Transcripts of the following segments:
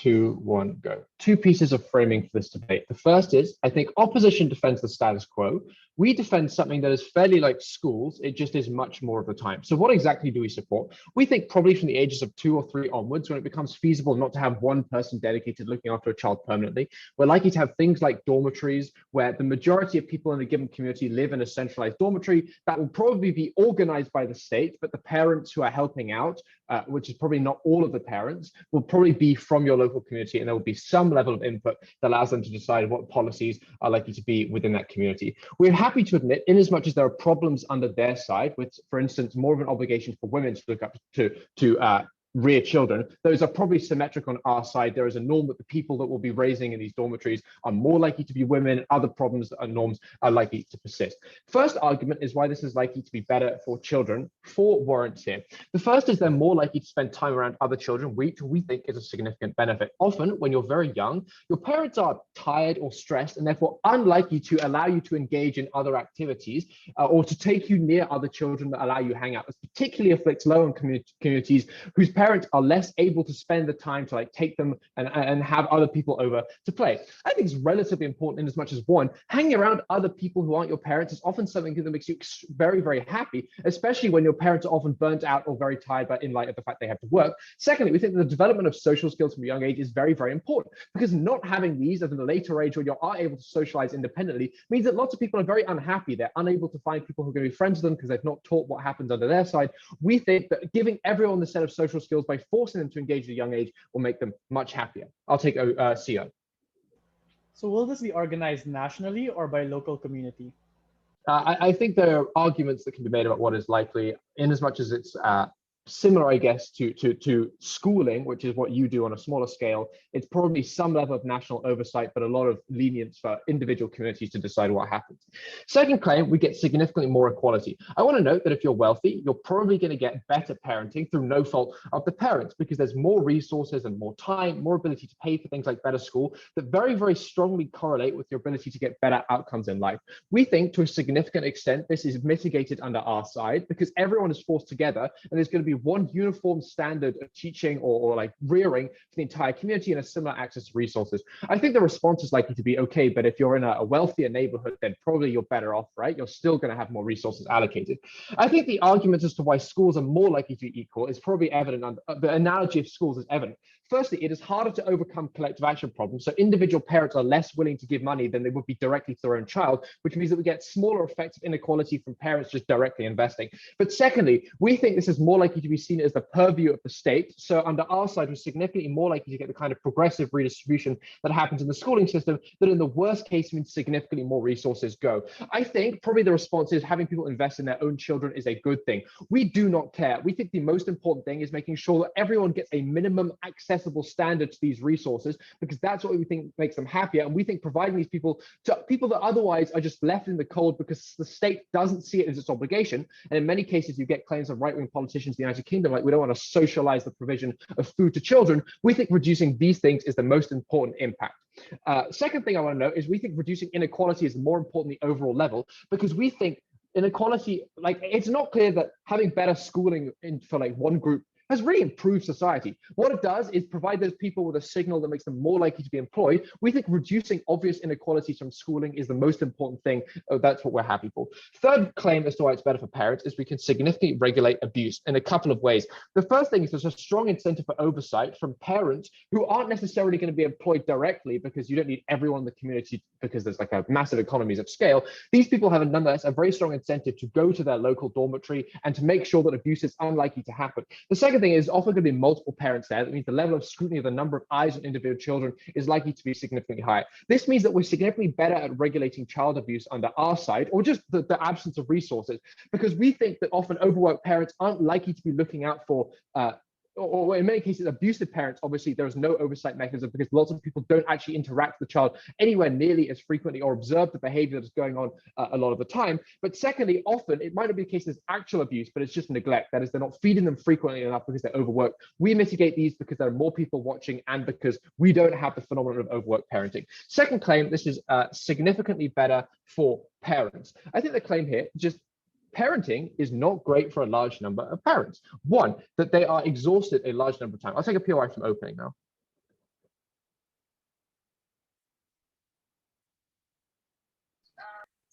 Two, one, go. Two pieces of framing for this debate. The first is, I think opposition defends the status quo. We defend something that is fairly like schools. It just is much more of the time. So what exactly do we support? We think probably from the ages of 2 or 3 onwards, when it becomes feasible not to have one person dedicated looking after a child permanently, we're likely to have things like dormitories where the majority of people in a given community live in a centralized dormitory that will probably be organized by the state, but the parents who are helping out, which is probably not all of the parents, will probably be from your local community, and there will be some level of input that allows them to decide what policies are likely to be within that community. We're happy to admit, in as much as there are problems under their side, with, for instance, more of an obligation for women to look up to rear children, those are probably symmetric on our side. There is a norm that the people that will be raising in these dormitories are more likely to be women. Other problems and norms are likely to persist. First argument is why this is likely to be better for children. 4 warrants here. The first is they're more likely to spend time around other children, which we think is a significant benefit. Often, when you're very young, your parents are tired or stressed and therefore unlikely to allow you to engage in other activities or to take you near other children that allow you to hang out. This particularly afflicts low-income communities whose parents are less able to spend the time to like take them and have other people over to play. I think it's relatively important in as much as, one, hanging around other people who aren't your parents is often something that makes you very, very happy, especially when your parents are often burnt out or very tired, but in light of the fact they have to work. Secondly, we think the development of social skills from a young age is very, very important, because not having these at a later age when you are able to socialize independently means that lots of people are very unhappy. They're unable to find people who are going to be friends with them because they've not taught what happens under their side. We think that giving everyone the set of social skills by forcing them to engage at a young age will make them much happier. I'll take CO. So will this be organized nationally or by local community? I think there are arguments that can be made about what is likely, in as much as it's similar, I guess, to schooling, which is what you do on a smaller scale. It's probably some level of national oversight, but a lot of lenience for individual communities to decide what happens. Second claim, we get significantly more equality. I want to note that if you're wealthy, you're probably going to get better parenting through no fault of the parents, because there's more resources and more time, more ability to pay for things like better school that very, very strongly correlate with your ability to get better outcomes in life. We think to a significant extent, this is mitigated under our side because everyone is forced together and there's going to be one uniform standard of teaching or like rearing for the entire community and a similar access to resources. I think the response is likely to be okay, but if you're in a wealthier neighborhood, then probably you're better off, right? You're still going to have more resources allocated. I think the argument as to why schools are more likely to be equal is probably evident. The analogy of schools is evident. Firstly, it is harder to overcome collective action problems. So individual parents are less willing to give money than they would be directly to their own child, which means that we get smaller effects of inequality from parents just directly investing. But secondly, we think this is more likely to be seen as the purview of the state. So under our side, we're significantly more likely to get the kind of progressive redistribution that happens in the schooling system that in the worst case means significantly more resources go. I think probably the response is having people invest in their own children is a good thing. We do not care. We think the most important thing is making sure that everyone gets a minimum accessible standard to these resources, because that's what we think makes them happier. And we think providing these people to people that otherwise are just left in the cold because the state doesn't see it as its obligation. And in many cases, you get claims of right-wing politicians in the United Kingdom, like we don't want to socialize the provision of food to children. We think reducing these things is the most important impact. Second thing I want to note is we think reducing inequality is more important at the overall level, because we think inequality, like it's not clear that having better schooling for like one group has really improved society. What it does is provide those people with a signal that makes them more likely to be employed. We think reducing obvious inequalities from schooling is the most important thing. That's what we're happy for. Third claim as to why it's better for parents is we can significantly regulate abuse in a couple of ways. The first thing is there's a strong incentive for oversight from parents who aren't necessarily going to be employed directly, because you don't need everyone in the community because there's like a massive economies of scale. These people have nonetheless a very strong incentive to go to their local dormitory and to make sure that abuse is unlikely to happen. The second thing is often going to be multiple parents there. That means the level of scrutiny of the number of eyes on individual children is likely to be significantly higher. This means that we're significantly better at regulating child abuse under our side, or just the absence of resources, because we think that often overworked parents aren't likely to be looking out for or in many cases, abusive parents. Obviously, there is no oversight mechanism because lots of people don't actually interact with the child anywhere nearly as frequently or observe the behavior that's going on a lot of the time. But secondly, often it might not be the case there's actual abuse, but it's just neglect. That is, they're not feeding them frequently enough because they're overworked. We mitigate these because there are more people watching and because we don't have the phenomenon of overworked parenting. Second claim, this is significantly better for parents. I think the claim here, just parenting is not great for a large number of parents. One, that they are exhausted a large number of times. I'll take a POI from opening now.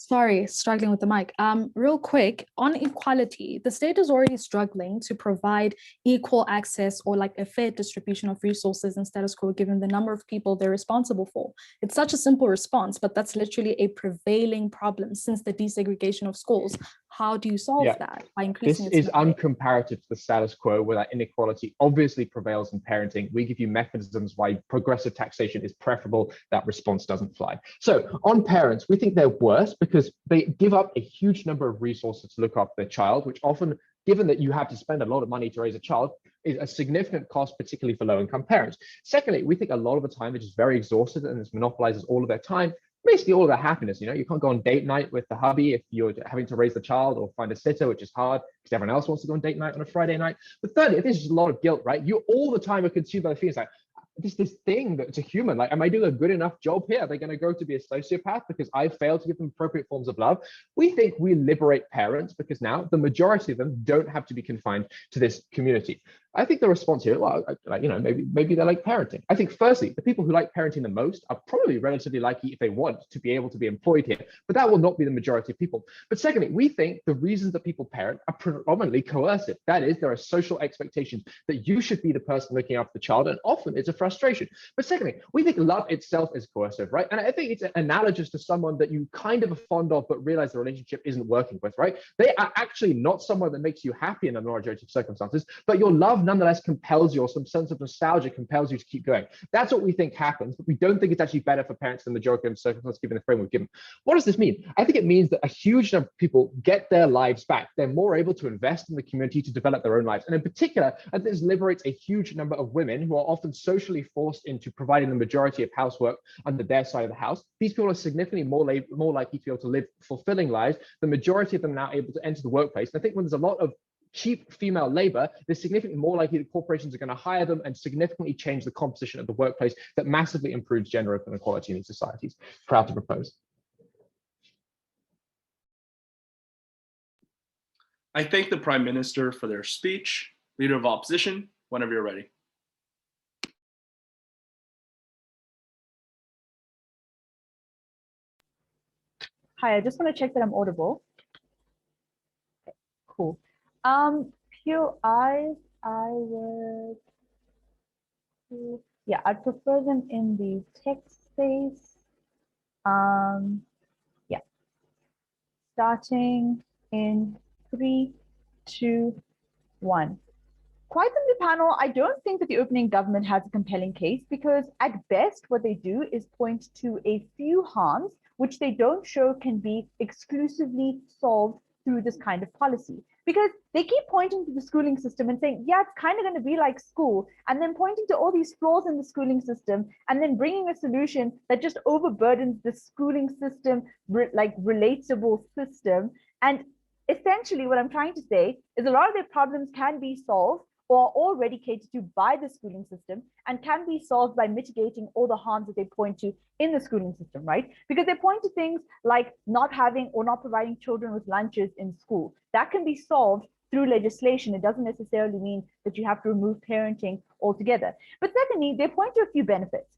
Sorry, struggling with the mic. Real quick, on equality, the state is already struggling to provide equal access or like a fair distribution of resources in status quo, given the number of people they're responsible for. It's such a simple response, but that's literally a prevailing problem since the desegregation of schools. How do you solve that? By increasing This its is uncomparative to the status quo where that inequality obviously prevails in parenting. We give you mechanisms why progressive taxation is preferable. That response doesn't fly. So on parents, we think they're worse because they give up a huge number of resources to look after their child, which often, given that you have to spend a lot of money to raise a child, is a significant cost, particularly for low-income parents. Secondly, we think a lot of the time they're just very exhausted and this monopolizes all of their time, basically all of their happiness. You can't go on date night with the hubby if you're having to raise the child, or find a sitter, which is hard because everyone else wants to go on date night on a Friday night. But thirdly, there's just a lot of guilt, right? You all the time are consumed by the feelings like, this thing that's a human, like, am I doing a good enough job here? Are they going to go to be a sociopath because I failed to give them appropriate forms of love? We think we liberate parents because now the majority of them don't have to be confined to this community. I think the response here, well, maybe they like parenting. I think firstly, the people who like parenting the most are probably relatively likely, if they want, to be able to be employed here, but that will not be the majority of people. But secondly, we think the reasons that people parent are predominantly coercive. That is, there are social expectations that you should be the person looking after the child, and often it's a frustration. But secondly, we think love itself is coercive, right? And I think it's analogous to someone that you kind of are fond of, but realize the relationship isn't working with, right? They are actually not someone that makes you happy in a majority of circumstances, but your love nonetheless compels you, or some sense of nostalgia compels you to keep going. That's what we think happens, but we don't think it's actually better for parents than the majority of circumstances given the framework given. What does this mean? I think it means that a huge number of people get their lives back. They're more able to invest in the community to develop their own lives. And in particular, I think this liberates a huge number of women who are often socially forced into providing the majority of housework under their side of the house. These people are significantly more likely to be able to live fulfilling lives. The majority of them are now able to enter the workplace. And I think when there's a lot of cheap female labor, they're significantly more likely that corporations are going to hire them and significantly change the composition of the workplace. That massively improves gender inequality in these societies. Proud to propose. I thank the Prime Minister for their speech. Leader of Opposition, whenever you're ready. Hi, I just want to check that I'm audible. Okay, cool. Pure eyes, I would, yeah, I'd prefer them in the text space. Yeah, starting in 3, 2, 1. Quite simply, panel, I don't think that the opening government has a compelling case, because at best what they do is point to a few harms which they don't show can be exclusively solved through this kind of policy. Because they keep pointing to the schooling system and saying, yeah, it's kind of going to be like school, and then pointing to all these flaws in the schooling system, and then bringing a solution that just overburdens the schooling system, like relatable system. And essentially what I'm trying to say is a lot of their problems can be solved or are already catered to by the schooling system, and can be solved by mitigating all the harms that they point to in the schooling system, right? Because they point to things like not having or not providing children with lunches in school. That can be solved through legislation. It doesn't necessarily mean that you have to remove parenting altogether. But secondly, they point to a few benefits.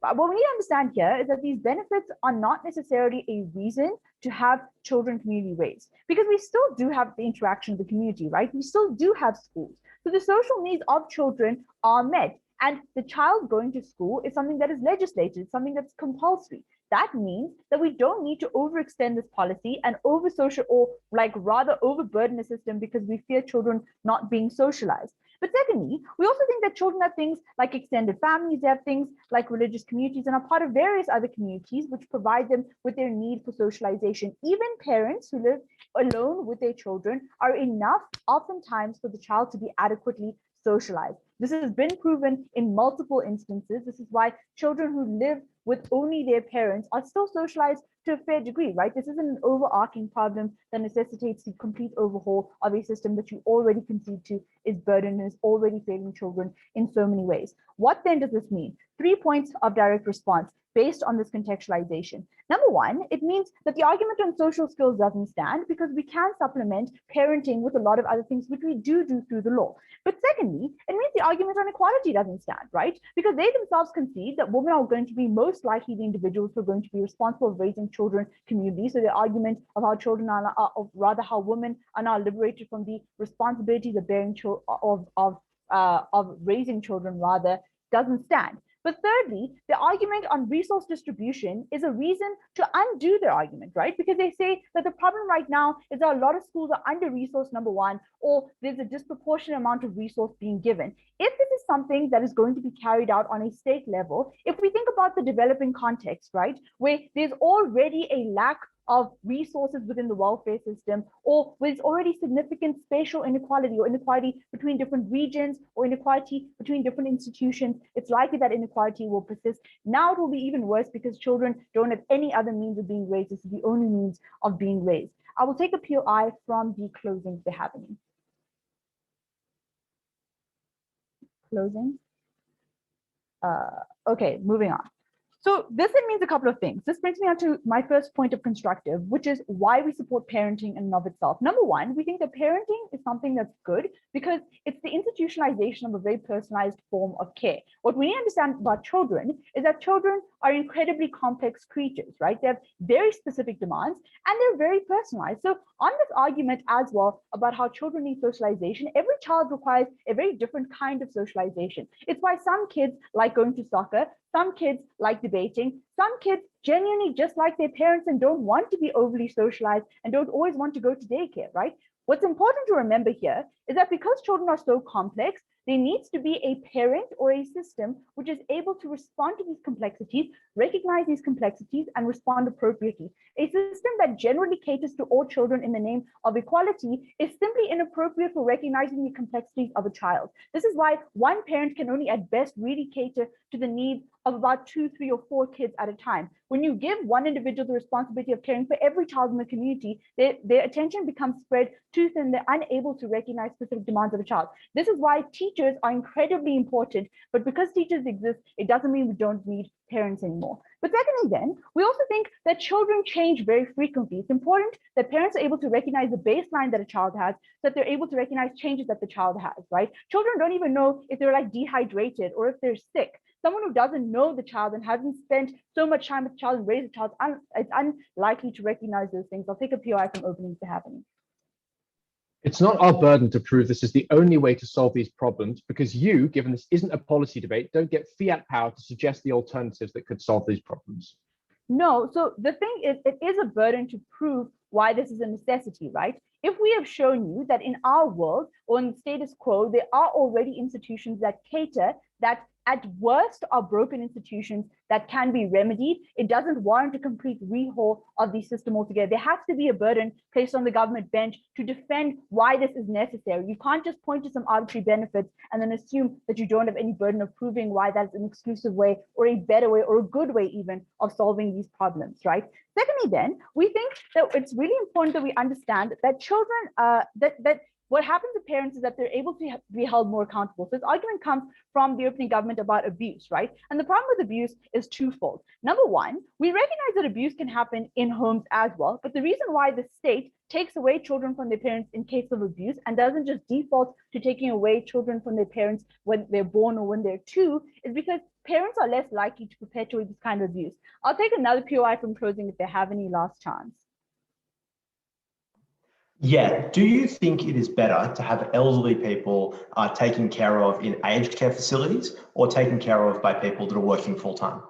But what we need to understand here is that these benefits are not necessarily a reason to have children community raised, because we still do have the interaction of the community, right? We still do have schools. So the social needs of children are met, and the child going to school is something that is legislated, something that's compulsory. That means that we don't need to overextend this policy and over social, or like rather overburden the system because we fear children not being socialized. But secondly, we also think that children have things like extended families, they have things like religious communities, and are part of various other communities which provide them with their need for socialization. Even parents who live alone with their children are enough oftentimes for the child to be adequately socialized. This has been proven in multiple instances. This is why children who live with only their parents are still socialized to a fair degree, right? This isn't an overarching problem that necessitates the complete overhaul of a system that you already concede to is burden and is already failing children in so many ways. What then does this mean? 3 points of direct response based on this contextualization. Number one, it means that the argument on social skills doesn't stand because we can supplement parenting with a lot of other things which we do through the law. But secondly, it means the argument on equality doesn't stand, right? Because they themselves concede that women are going to be most likely the individuals who are going to be responsible for raising children communally. So the argument of how children are, or rather how women are now liberated from the responsibilities of bearing of raising children rather doesn't stand. But thirdly, the argument on resource distribution is a reason to undo their argument, right? Because they say that the problem right now is that a lot of schools are under-resourced, number one, or there's a disproportionate amount of resource being given. If this is something that is going to be carried out on a state level, if we think about the developing context, right, where there's already a lack of resources within the welfare system, or with already significant spatial inequality or inequality between different regions or inequality between different institutions, it's likely that inequality will persist. Now it will be even worse because children don't have any other means of being raised. This is the only means of being raised. I will take a POI from the closing they're happening. Closing. Okay, moving on. So this means a couple of things. This brings me on to my first point of constructive, which is why we support parenting in and of itself. Number one, we think that parenting is something that's good because it's the institutionalization of a very personalized form of care. What we need to understand about children is that children are incredibly complex creatures, right? They have very specific demands and they're very personalized. So on this argument as well about how children need socialization, every child requires a very different kind of socialization. It's why some kids like going to soccer, some kids like debating, some kids genuinely just like their parents and don't want to be overly socialized and don't always want to go to daycare, right? What's important to remember here is that because children are so complex, there needs to be a parent or a system which is able to respond to these complexities, recognize these complexities, and respond appropriately. A system that generally caters to all children in the name of equality is simply inappropriate for recognizing the complexities of a child. This is why one parent can only at best really cater to the needs of about 2, 3, or 4 kids at a time. When you give one individual the responsibility of caring for every child in the community, their attention becomes spread too thin. They're unable to recognize specific demands of a child. This is why teachers are incredibly important, but because teachers exist, it doesn't mean we don't need parents anymore. But secondly then, we also think that children change very frequently. It's important that parents are able to recognize the baseline that a child has, so that they're able to recognize changes that the child has, right? Children don't even know if they're like dehydrated or if they're sick. Someone who doesn't know the child and hasn't spent so much time with the child and raised the child is unlikely to recognize those things. I'll take a POI from openings to happening. It's not our burden to prove this is the only way to solve these problems because you, given this isn't a policy debate, don't get fiat power to suggest the alternatives that could solve these problems. No, so the thing is, it is a burden to prove why this is a necessity, right? If we have shown you that in our world or in the status quo, there are already institutions that cater, that at worst are broken institutions that can be remedied, it doesn't warrant a complete rehaul of the system altogether. There has to be a burden placed on the government bench to defend why this is necessary. You can't just point to some arbitrary benefits and then assume that you don't have any burden of proving why that's an exclusive way or a better way or a good way even of solving these problems, right? Secondly, then, we think that it's really important that we understand that children, what happens to parents is that they're able to be held more accountable. So this argument comes from the opening government about abuse, right? And the problem with abuse is twofold. Number one, we recognize that abuse can happen in homes as well, but the reason why the state takes away children from their parents in case of abuse and doesn't just default to taking away children from their parents when they're born or when they're 2 is because parents are less likely to perpetuate this kind of abuse. I'll take another POI from closing if they have any last chance. Yeah, do you think it is better to have elderly people taken care of in aged care facilities or taken care of by people that are working full time?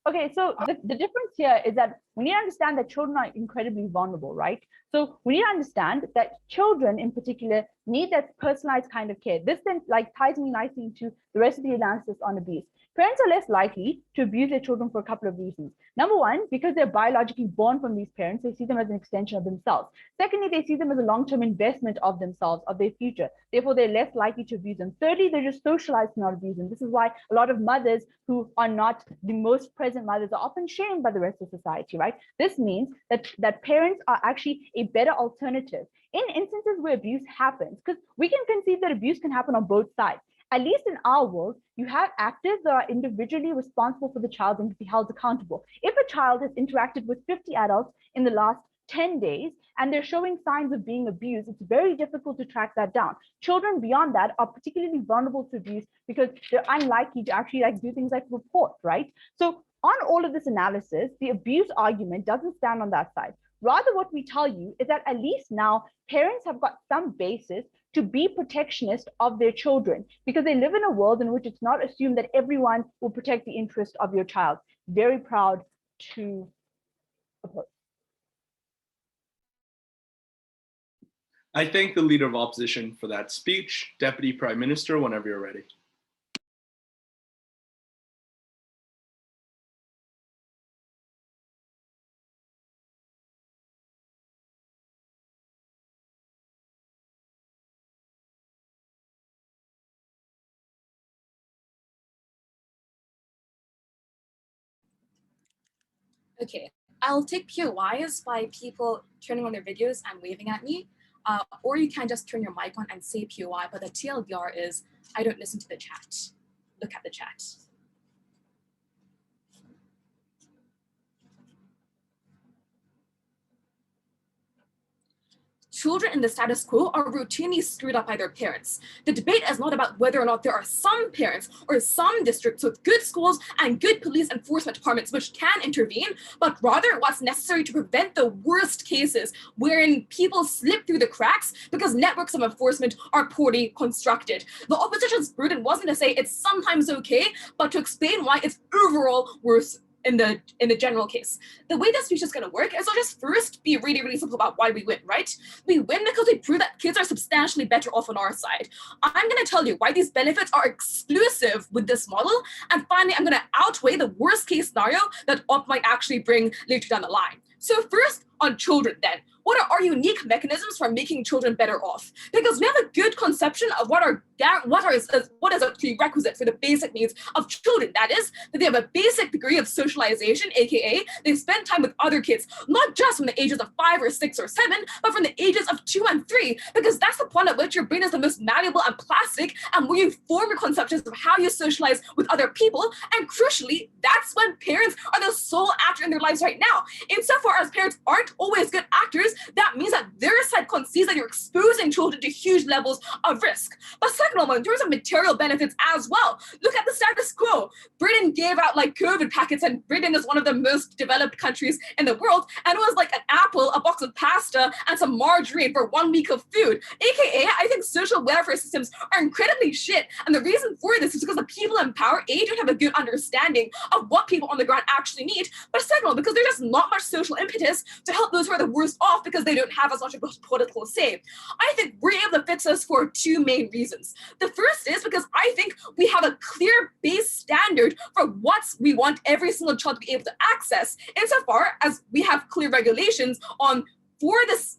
Okay, so the difference here is that we need to understand that children are incredibly vulnerable, right? So we need to understand that children in particular need that personalized kind of care. This then ties me nicely into the rest of the analysis on abuse. Parents are less likely to abuse their children for a couple of reasons. Number one, because they're biologically born from these parents, they see them as an extension of themselves. Secondly, they see them as a long-term investment of themselves, of their future. Therefore, they're less likely to abuse them. Thirdly, they're just socialized to not abuse them. This is why a lot of mothers who are not the most present mothers are often shamed by the rest of society, right? This means that parents are actually a better alternative in instances where abuse happens, because we can conceive that abuse can happen on both sides. At least in our world, you have actors that are individually responsible for the child and to be held accountable. If a child has interacted with 50 adults in the last 10 days and they're showing signs of being abused, it's very difficult to track that down. Children beyond that are particularly vulnerable to abuse because they're unlikely to actually do things like report, right? So on all of this analysis, the abuse argument doesn't stand on that side. Rather, what we tell you is that at least now parents have got some basis to be protectionist of their children because they live in a world in which it's not assumed that everyone will protect the interest of your child. Very proud to oppose. I thank the Leader of Opposition for that speech. Deputy Prime Minister, whenever you're ready. Okay, I'll take POIs by people turning on their videos and waving at me, or you can just turn your mic on and say POI, but the TLDR is, I don't listen to the chat. Look at the chat. Children in the status quo are routinely screwed up by their parents. The debate is not about whether or not there are some parents or some districts with good schools and good police enforcement departments which can intervene, but rather what's necessary to prevent the worst cases wherein people slip through the cracks because networks of enforcement are poorly constructed. The opposition's burden wasn't to say it's sometimes okay, but to explain why it's overall worse in the general case. The way that speech is going to work is I'll just first be really, really simple about why we win, right? We win because we prove that kids are substantially better off on our side. I'm going to tell you why these benefits are exclusive with this model. And finally, I'm going to outweigh the worst case scenario that op might actually bring later down the line. So first, on children then. What are our unique mechanisms for making children better off? Because we have a good conception of what is a prerequisite for the basic needs of children. That is, that they have a basic degree of socialization, aka they spend time with other kids, not just from the ages of 5 or 6 or 7, but from the ages of 2 and 3, because that's the point at which your brain is the most malleable and plastic, and where you form your conceptions of how you socialize with other people. And crucially, that's when parents are the sole actor in their lives right now. Insofar as parents aren't always good actors, that means that their side concedes that you're exposing children to huge levels of risk. But second of all, in terms of material benefits as well, look at the status quo. Britain gave out like COVID packets, and Britain is one of the most developed countries in the world, and it was like an apple, a box of pasta, and some margarine for 1 week of food. AKA, I think social welfare systems are incredibly shit, and the reason for this is because the people in power, A, don't have a good understanding of what people on the ground actually need, but second of all, because there's just not much social impetus to help those who are the worst off because they don't have as much of a political say. I think we're able to fix this for 2 main reasons. The first is because I think we have a clear base standard for what we want every single child to be able to access, insofar as we have clear regulations on for this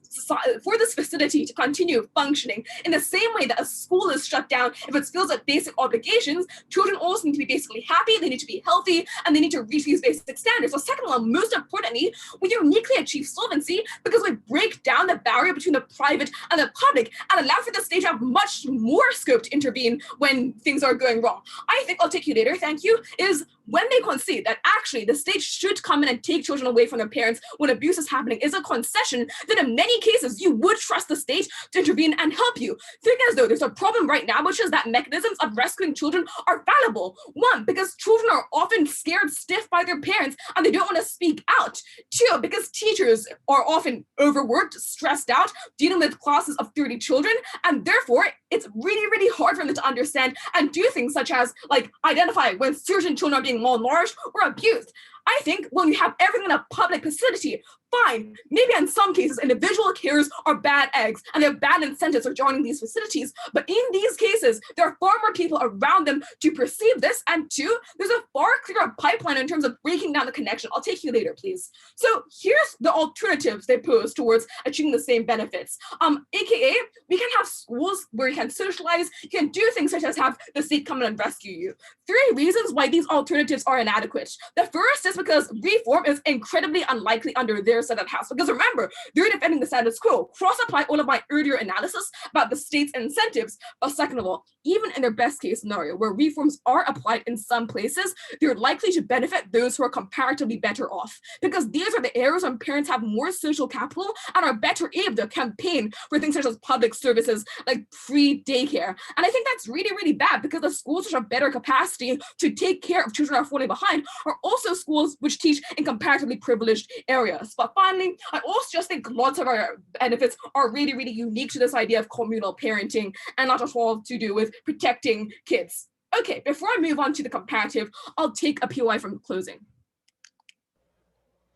facility to continue functioning in the same way that a school is shut down if it fills up basic obligations. Children also need to be basically happy, they need to be healthy, and they need to reach these basic standards. So second of all, most importantly, we uniquely achieve solvency because we break down the barrier between the private and the public and allow for the state to have much more scope to intervene when things are going wrong. I think, I'll take you later, thank you, is when they concede that actually the state should come in and take children away from their parents when abuse is happening is a concession, that in many cases you would trust the state to intervene and help you. Think as though there's a problem right now, which is that mechanisms of rescuing children are fallible. 1, because children are often scared stiff by their parents and they don't want to speak out. 2, because teachers are often overworked, stressed out, dealing with classes of 30 children, and therefore it's really, really hard for them to understand and do things such as like identify when certain children are being malnourished or abused. I think when you have everything in a public facility, fine, maybe in some cases individual carers are bad eggs and they have bad incentives for joining these facilities, but in these cases there are far more people around them to perceive this, and 2, there's a far clearer pipeline in terms of breaking down the connection. I'll take you later, please. So here's the alternatives they pose towards achieving the same benefits. AKA, we can have schools where you can socialize, you can do things such as have the state come in and rescue you. 3 reasons why these alternatives are inadequate. The first is is because reform is incredibly unlikely under their side of the house. Because remember, they're defending the status quo. Cross-apply all of my earlier analysis about the state's incentives. But second of all, even in their best case scenario, where reforms are applied in some places, they're likely to benefit those who are comparatively better off. Because these are the areas when parents have more social capital and are better able to campaign for things such as public services like free daycare. And I think that's really, really bad, because the schools which have better capacity to take care of children who are falling behind are also schools which teach in comparatively privileged areas. But finally, I also just think lots of our benefits are really, really unique to this idea of communal parenting and not at all to do with protecting kids. Okay, before I move on to the comparative, I'll take a POI from closing.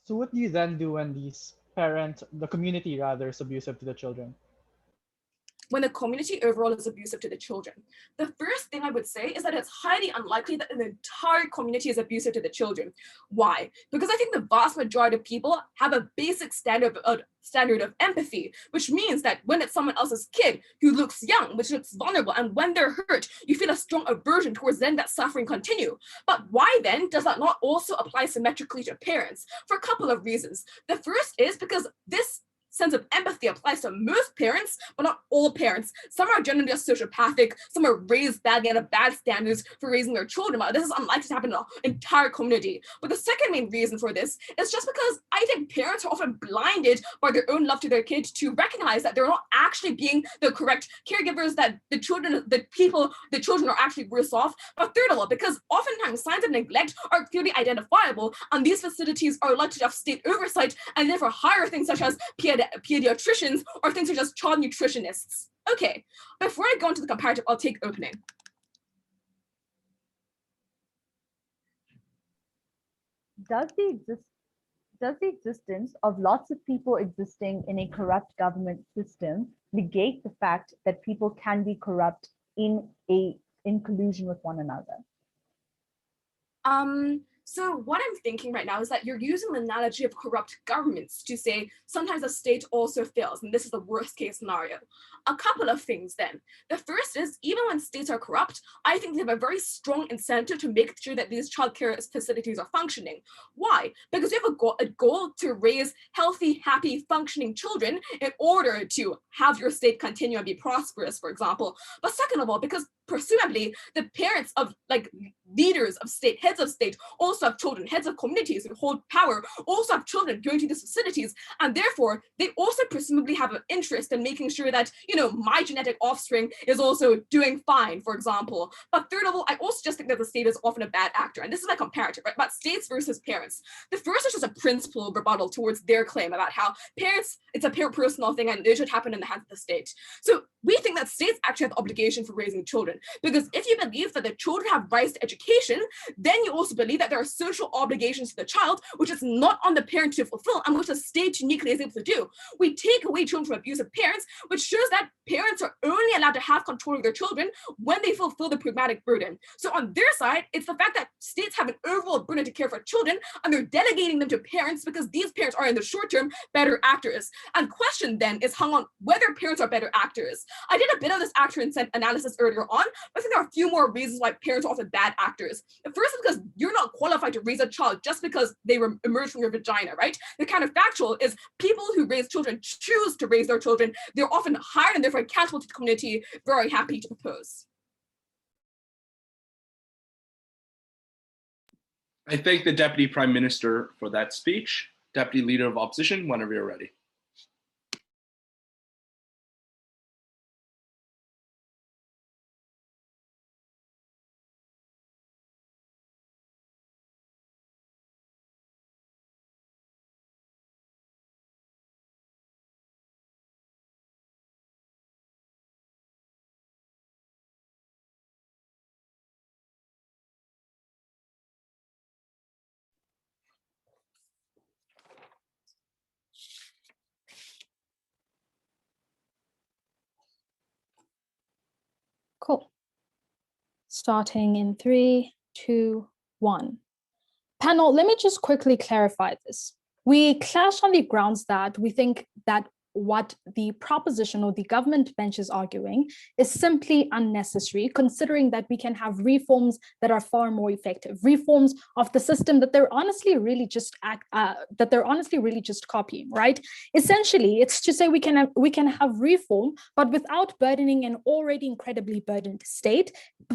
So what do you then do when the community rather, is abusive to the children? When the community overall is abusive to the children, the first thing I would say is that it's highly unlikely that the entire community is abusive to the children. Why? Because I think the vast majority of people have a basic standard of empathy, which means that when it's someone else's kid who looks young, which looks vulnerable, and when they're hurt, you feel a strong aversion towards them that suffering continue. But why then does that not also apply symmetrically to parents? For a couple of reasons. The first is because this sense of empathy applies to most parents, but not all parents. Some are generally just sociopathic, some are raised badly and have bad standards for raising their children, but this is unlikely to happen in the entire community. But the second main reason for this is just because I think parents are often blinded by their own love to their kids to recognize that they're not actually being the correct caregivers, that the children are actually worse off. But third of all, because oftentimes signs of neglect are clearly identifiable, and these facilities are likely to have state oversight and therefore hire things such as pediatricians or things such as child nutritionists. Okay, before I go into the comparative, I'll take opening. Does the existence of lots of people existing in a corrupt government system negate the fact that people can be corrupt in collusion with one another? So what I'm thinking right now is that you're using the analogy of corrupt governments to say sometimes a state also fails, and this is the worst case scenario. A couple of things then. The first is, even when states are corrupt, I think they have a very strong incentive to make sure that these childcare facilities are functioning. Why? Because you have a goal to raise healthy, happy, functioning children in order to have your state continue and be prosperous, for example. But second of all, because presumably the parents of leaders of state, heads of state, also have children, heads of communities who hold power, also have children going to these facilities, and therefore they also presumably have an interest in making sure that, my genetic offspring is also doing fine, for example. But third of all, I also just think that the state is often a bad actor, and this is my comparative, right, about states versus parents. The first is just a principle rebuttal towards their claim about how parents, it's a personal thing and it should happen in the hands of the state. So we think that states actually have the obligation for raising children, because if you believe that the children have rights to education, then you also believe that there are social obligations to the child, which is not on the parent to fulfill and which the state uniquely is able to do. We take away children from abusive parents, which shows that parents are only allowed to have control of their children when they fulfill the pragmatic burden. So on their side, it's the fact that states have an overall burden to care for children, and they're delegating them to parents because these parents are in the short term better actors. And question then is hung on whether parents are better actors. I did a bit of this actor analysis earlier on, but I think there are a few more reasons why parents are often bad actors. The first is because you're not qualified to raise a child just because they emerged from your vagina, right? The counterfactual is people who raise children choose to raise their children. They're often hired and therefore accountable to the community. Very happy to propose. I thank the Deputy Prime Minister for that speech. Deputy Leader of Opposition, whenever you're ready. Cool. Starting in 3, 2, 1. Panel, let me just quickly clarify this. We clash on the grounds that we think that what the proposition or the government bench is arguing is simply unnecessary, considering that we can have reforms that are far more effective, reforms of the system that they're honestly really just copying, right? Essentially, it's to say we can have reform, but without burdening an already incredibly burdened state.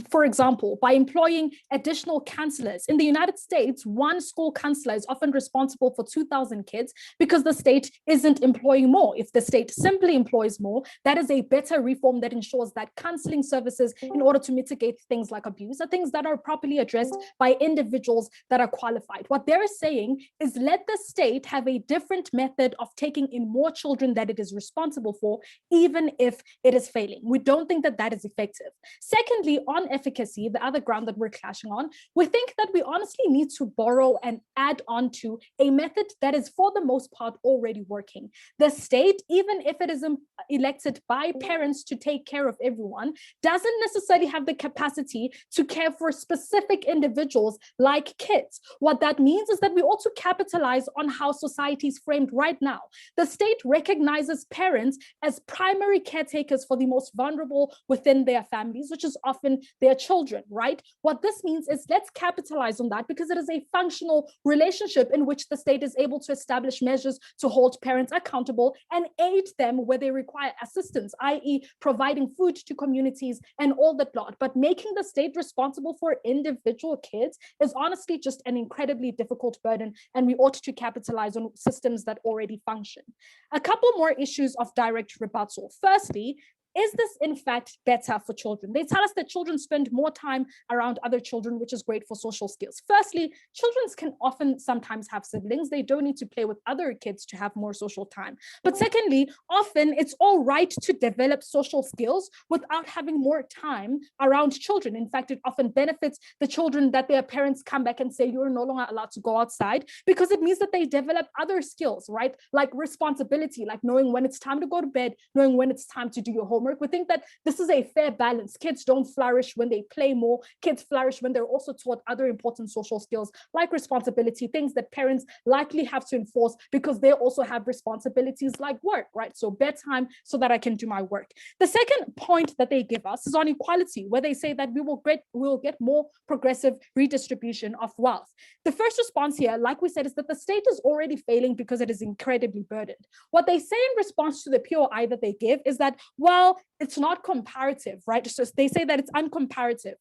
For example, by employing additional counselors. In the United States, one school counselor is often responsible for 2,000 kids because the state isn't employing more. If the state simply employs more, that is a better reform that ensures that counseling services in order to mitigate things like abuse are things that are properly addressed by individuals that are qualified. What they're saying is let the state have a different method of taking in more children that it is responsible for, even if it is failing. We don't think that that is effective. Secondly, on efficacy, the other ground that we're clashing on, we think that we honestly need to borrow and add on to a method that is for the most part already working. The state, even if it is elected by parents to take care of everyone, doesn't necessarily have the capacity to care for specific individuals like kids. What that means is that we ought to capitalize on how society is framed right now. The state recognizes parents as primary caretakers for the most vulnerable within their families, which is often their children, right? What this means is let's capitalize on that because it is a functional relationship in which the state is able to establish measures to hold parents accountable and aid them where they require assistance, i.e. providing food to communities and all that lot. But making the state responsible for individual kids is honestly just an incredibly difficult burden, and we ought to capitalize on systems that already function. A couple more issues of direct rebuttal. Firstly, is this in fact better for children? They tell us that children spend more time around other children, which is great for social skills. Firstly, children can often sometimes have siblings. They don't need to play with other kids to have more social time. But secondly, often it's all right to develop social skills without having more time around children. In fact, it often benefits the children that their parents come back and say, you're no longer allowed to go outside, because it means that they develop other skills, right? Like responsibility, like knowing when it's time to go to bed, knowing when it's time to do your homework. We think that this is a fair balance. Kids don't flourish when they play more. Kids flourish when they're also taught other important social skills like responsibility, things that parents likely have to enforce because they also have responsibilities like work, right? So bedtime so that I can do my work. The second point that they give us is on equality, where they say that we will get more progressive redistribution of wealth. The first response here, like we said, is that the state is already failing because it is incredibly burdened. What they say in response to the POI that they give is that, well, it's not comparative, right? So they say that it's uncomparative.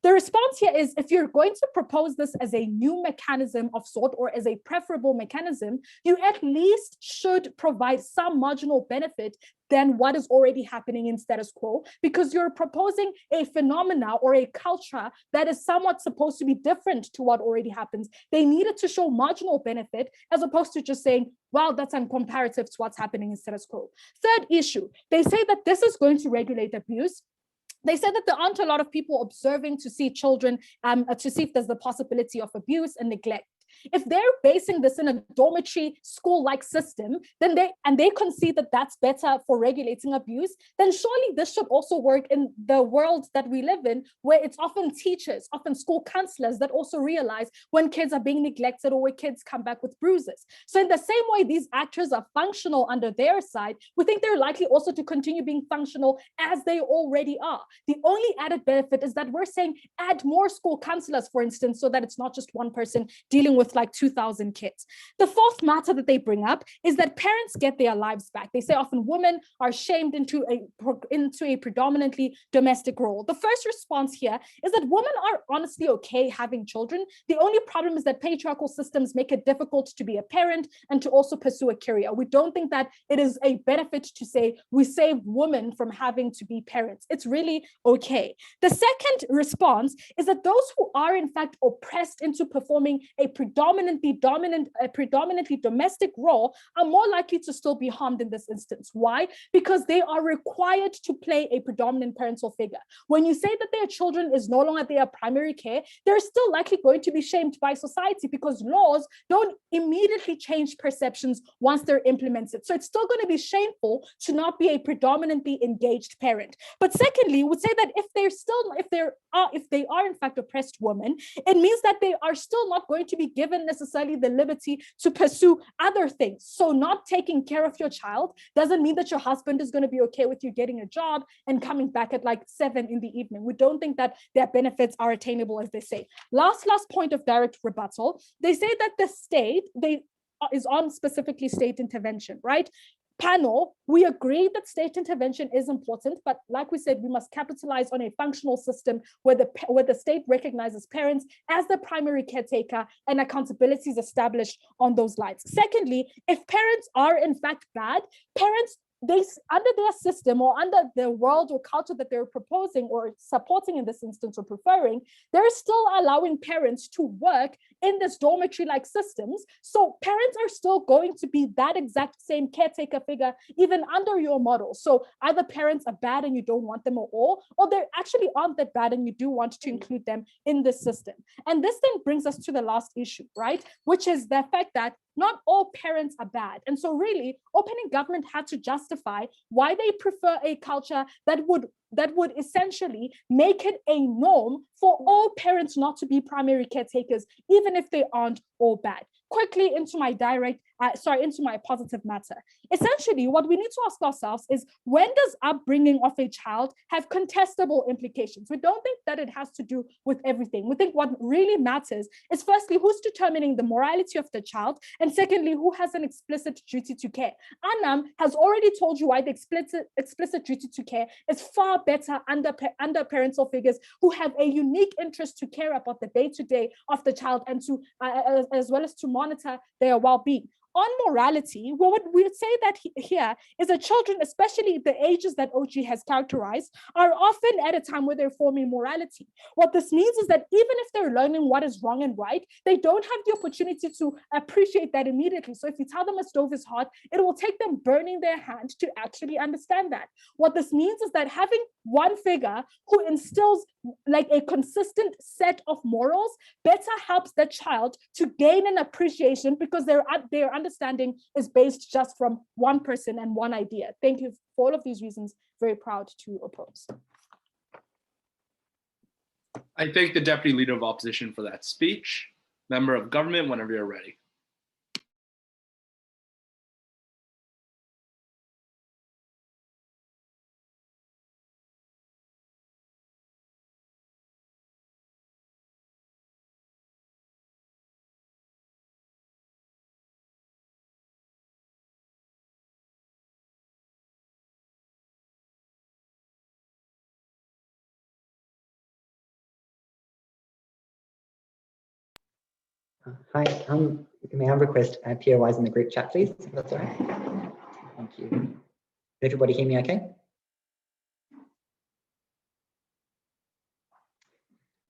The response here is, if you're going to propose this as a new mechanism of sort or as a preferable mechanism, you at least should provide some marginal benefit than what is already happening in status quo, because you're proposing a phenomena or a culture that is somewhat supposed to be different to what already happens. They needed to show marginal benefit as opposed to just saying, well, that's uncomparative to what's happening in status quo. Third issue, they say that this is going to regulate abuse. They said that there aren't a lot of people observing to see children, to see if there's the possibility of abuse and neglect. If they're basing this in a dormitory school-like system, then they concede that that's better for regulating abuse, then surely this should also work in the world that we live in, where it's often teachers, often school counselors that also realize when kids are being neglected or where kids come back with bruises. So in the same way these actors are functional under their side, we think they're likely also to continue being functional as they already are. The only added benefit is that we're saying add more school counselors, for instance, so that it's not just one person dealing with like 2,000 kids. The fourth matter that they bring up is that parents get their lives back. They say often women are shamed into a predominantly domestic role. The first response here is that women are honestly okay having children. The only problem is that patriarchal systems make it difficult to be a parent and to also pursue a career. We don't think that it is a benefit to say we save women from having to be parents. It's really okay. The second response is that those who are in fact oppressed into performing a predominantly domestic role are more likely to still be harmed in this instance. Why? Because they are required to play a predominant parental figure. When you say that their children is no longer their primary care, they're still likely going to be shamed by society because laws don't immediately change perceptions once they're implemented. So it's still going to be shameful to not be a predominantly engaged parent. But secondly, would say that if they are in fact oppressed women, it means that they are still not going to be given given necessarily the liberty to pursue other things. So not taking care of your child doesn't mean that your husband is going to be okay with you getting a job and coming back at like 7 in the evening. We don't think that their benefits are attainable, as they say. Last point of direct rebuttal. They say that the state is on specifically state intervention, right? Panel, we agree that state intervention is important, but like we said, we must capitalize on a functional system where the state recognizes parents as the primary caretaker and accountability is established on those lines. Secondly, if parents are in fact bad, parents, under their system or under the world or culture that they're proposing or supporting in this instance or preferring, they're still allowing parents to work in this dormitory-like systems. So parents are still going to be that exact same caretaker figure, even under your model. So either parents are bad and you don't want them at all, or they actually aren't that bad and you do want to include them in this system. And this then brings us to the last issue, right? Which is the fact that not all parents are bad. And so really, opening government had to justify why they prefer a culture that would essentially make it a norm for all parents not to be primary caretakers, even if they aren't all bad. Quickly into my into my positive matter. Essentially, what we need to ask ourselves is, when does upbringing of a child have contestable implications? We don't think that it has to do with everything. We think what really matters is, firstly, who's determining the morality of the child, and secondly, who has an explicit duty to care. Anam has already told you why the explicit duty to care is far better under parental figures who have a unique interest to care about the day-to-day of the child and to as well as to monitor their well-being. On morality, what we would say that here is that children, especially the ages that OG has characterized, are often at a time where they're forming morality. What this means is that even if they're learning what is wrong and right, they don't have the opportunity to appreciate that immediately. So if you tell them a stove is hot, it will take them burning their hand to actually understand that. What this means is that having one figure who instills like a consistent set of morals better helps the child to gain an appreciation, because their understanding is based just from one person and one idea. Thank you for all of these reasons. Very proud to oppose. I thank the Deputy Leader of Opposition for that speech. Member of Government, whenever you're ready. Hi, may I request POIs in the group chat, please? If that's all right. Thank you. Can everybody hear me okay?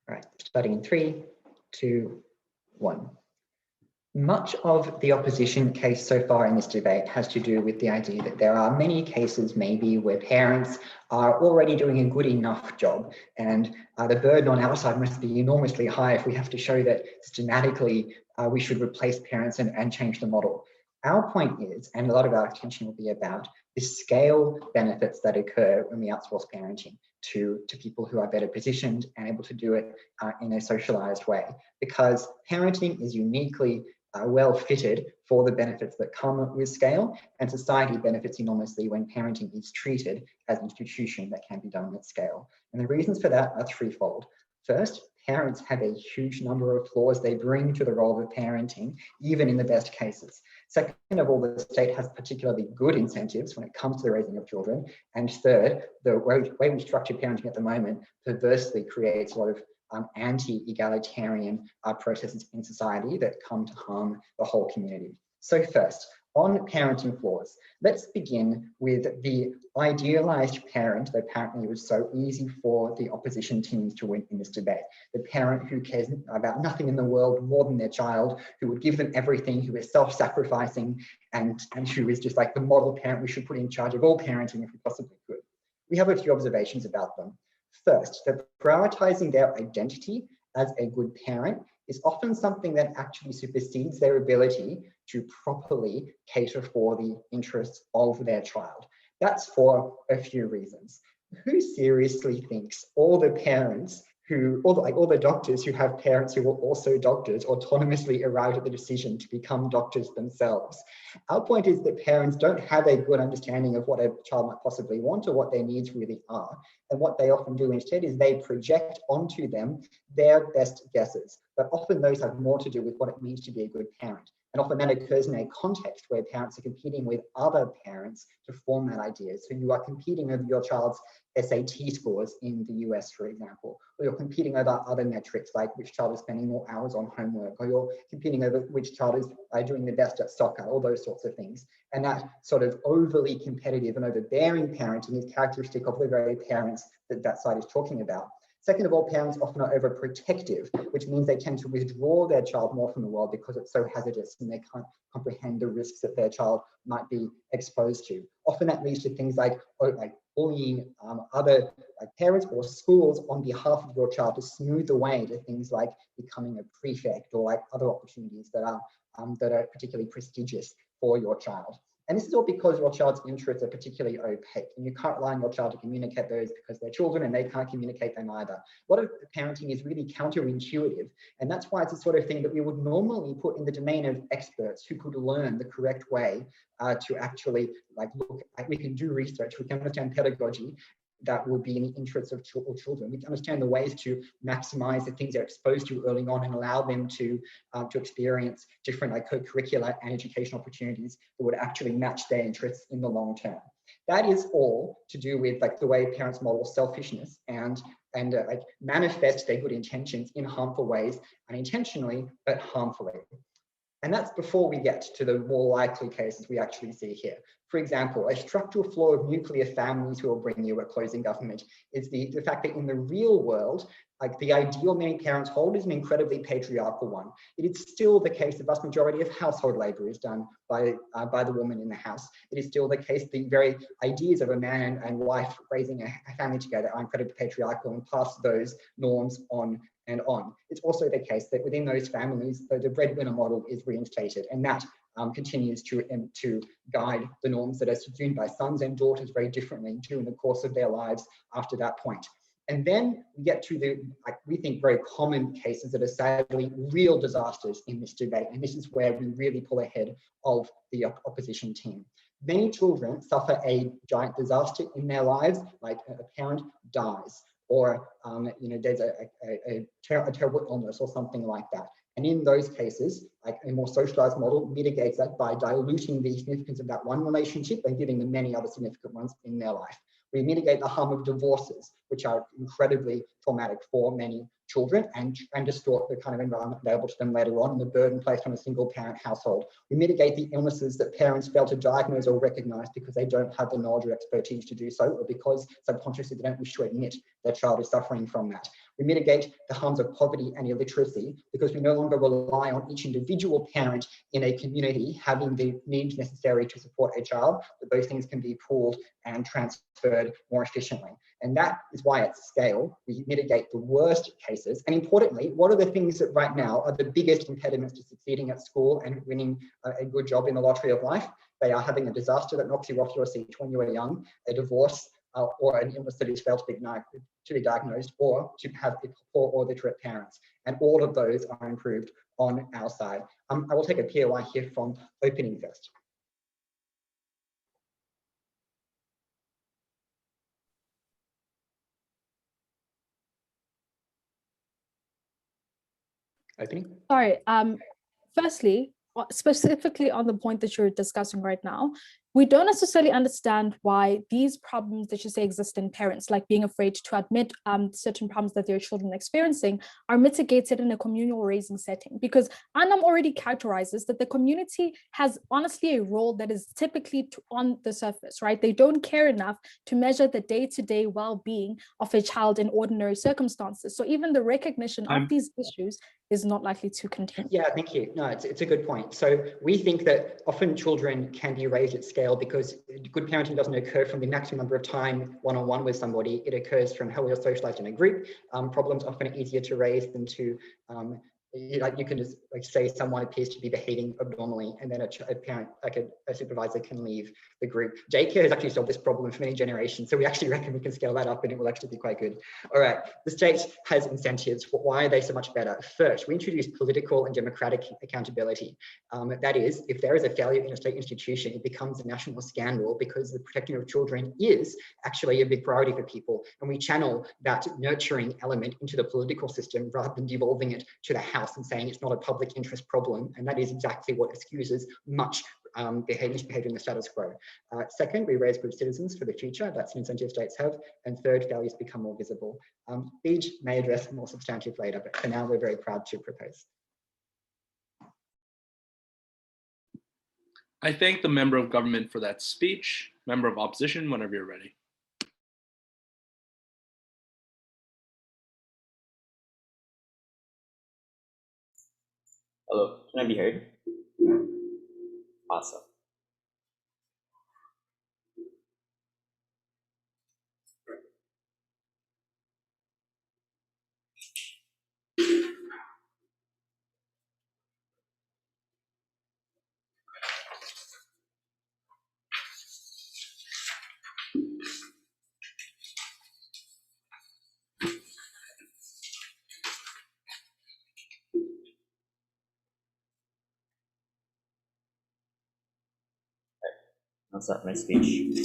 All right, starting in 3, 2, 1. Much of the opposition case so far in this debate has to do with the idea that there are many cases maybe where parents are already doing a good enough job, and the burden on our side must be enormously high if we have to show that systematically we should replace parents and change the model. Our point is, and a lot of our attention will be about, the scale benefits that occur when we outsource parenting to people who are better positioned and able to do it in a socialized way, because parenting is uniquely well fitted for the benefits that come with scale, and society benefits enormously when parenting is treated as an institution that can be done at scale. And the reasons for that are threefold. First, parents have a huge number of flaws they bring to the role of parenting, even in the best cases. Second of all, the state has particularly good incentives when it comes to the raising of children. And third, the way we structure parenting at the moment perversely creates a lot of anti-egalitarian processes in society that come to harm the whole community. So first, on parenting flaws, let's begin with the idealized parent that apparently was so easy for the opposition teams to win in this debate. The parent who cares about nothing in the world more than their child, who would give them everything, who is self-sacrificing, and who is just like the model parent we should put in charge of all parenting if we possibly could. We have a few observations about them. First, that prioritizing their identity as a good parent is often something that actually supersedes their ability to properly cater for the interests of their child. That's for a few reasons. Who seriously thinks all the parents all the doctors who have parents who were also doctors autonomously arrived at the decision to become doctors themselves. Our point is that parents don't have a good understanding of what a child might possibly want or what their needs really are. And what they often do instead is they project onto them their best guesses. But often those have more to do with what it means to be a good parent. And often that occurs in a context where parents are competing with other parents to form that idea. So you are competing over your child's SAT scores in the US, for example, or you're competing over other metrics like which child is spending more hours on homework, or you're competing over which child is doing the best at soccer, all those sorts of things. And that sort of overly competitive and overbearing parenting is characteristic of the very parents that that side is talking about. Second of all, parents often are overprotective, which means they tend to withdraw their child more from the world because it's so hazardous and they can't comprehend the risks that their child might be exposed to. Often that leads to things like bullying other parents or schools on behalf of your child to smooth the way to things like becoming a prefect or like other opportunities that are particularly prestigious for your child. And this is all because your child's interests are particularly opaque and you can't rely on your child to communicate those because they're children and they can't communicate them either. A lot of parenting is really counterintuitive, and that's why it's the sort of thing that we would normally put in the domain of experts who could learn the correct way to actually look at, we can do research, we can understand pedagogy that would be in the interests of children. We can understand the ways to maximize the things they're exposed to early on and allow them to experience different co-curricular and educational opportunities that would actually match their interests in the long term. That is all to do with the way parents model selfishness and manifest their good intentions in harmful ways, unintentionally but harmfully. And that's before we get to the more likely cases we actually see here. For example, a structural flaw of nuclear families who will bring you a closing government is the fact that in the real world, the ideal many parents hold is an incredibly patriarchal one. It is still the case the vast majority of household labor is done by the woman in the house. It is still the case the very ideas of a man and wife raising a family together are incredibly patriarchal and pass those norms on and on. It's also the case that within those families, the breadwinner model is reinstated, and that continues to guide the norms that are subsumed by sons and daughters very differently during the course of their lives after that point. And then we get to the, we think, very common cases that are sadly real disasters in this debate. And this is where we really pull ahead of the opposition team. Many children suffer a giant disaster in their lives, like a parent dies, or there's a terrible illness or something like that. And in those cases, a more socialized model mitigates that by diluting the significance of that one relationship and giving them many other significant ones in their life. We mitigate the harm of divorces, which are incredibly traumatic for many children and distort the kind of environment available to them later on and the burden placed on a single parent household. We mitigate the illnesses that parents fail to diagnose or recognize because they don't have the knowledge or expertise to do so, or because subconsciously they don't wish to admit their child is suffering from that. We mitigate the harms of poverty and illiteracy because we no longer rely on each individual parent in a community having the needs necessary to support a child, but those things can be pooled and transferred more efficiently. And that is why at scale, we mitigate the worst cases. And importantly, what are the things that right now are the biggest impediments to succeeding at school and winning a good job in the lottery of life? They are having a disaster that knocks you off your seat when you are young, a divorce, or an illness that is failed to be diagnosed, or to have poor or illiterate parents. And all of those are improved on our side. I will take a POI here from opening first. Opening. Sorry, firstly, specifically on the point that you're discussing right now, we don't necessarily understand why these problems that you say exist in parents, like being afraid to admit certain problems that their children are experiencing, are mitigated in a communal raising setting. Because Anam already characterizes that the community has honestly a role that is typically on the surface, right? They don't care enough to measure the day-to-day well-being of a child in ordinary circumstances. So even the recognition of these issues is not likely to continue. Yeah, thank you. No, it's a good point. So we think that often children can be raised at scale because good parenting doesn't occur from the maximum number of time one-on-one with somebody. It occurs from how we are socialized in a group. Problems often are easier to raise than to Like you can just like say someone appears to be behaving abnormally, and then a parent, like a supervisor, can leave the group. Daycare has actually solved this problem for many generations, so we actually reckon we can scale that up, and it will actually be quite good. All right, the state has incentives. Why are they so much better? First, we introduce political and democratic accountability. That is, if there is a failure in a state institution, it becomes a national scandal because the protecting of children is actually a big priority for people, and we channel that nurturing element into the political system rather than devolving it to the house and saying it's not a public interest problem. And that is exactly what excuses much misbehavior in the status quo. Second, we raise good citizens for the future. That's an incentive states have. And third, failures become more visible. Beej may address more substantive later, but for now, we're very proud to propose. I thank the member of government for that speech. Member of opposition, whenever you're ready. Hello, can I be heard? Awesome. I'll start my speech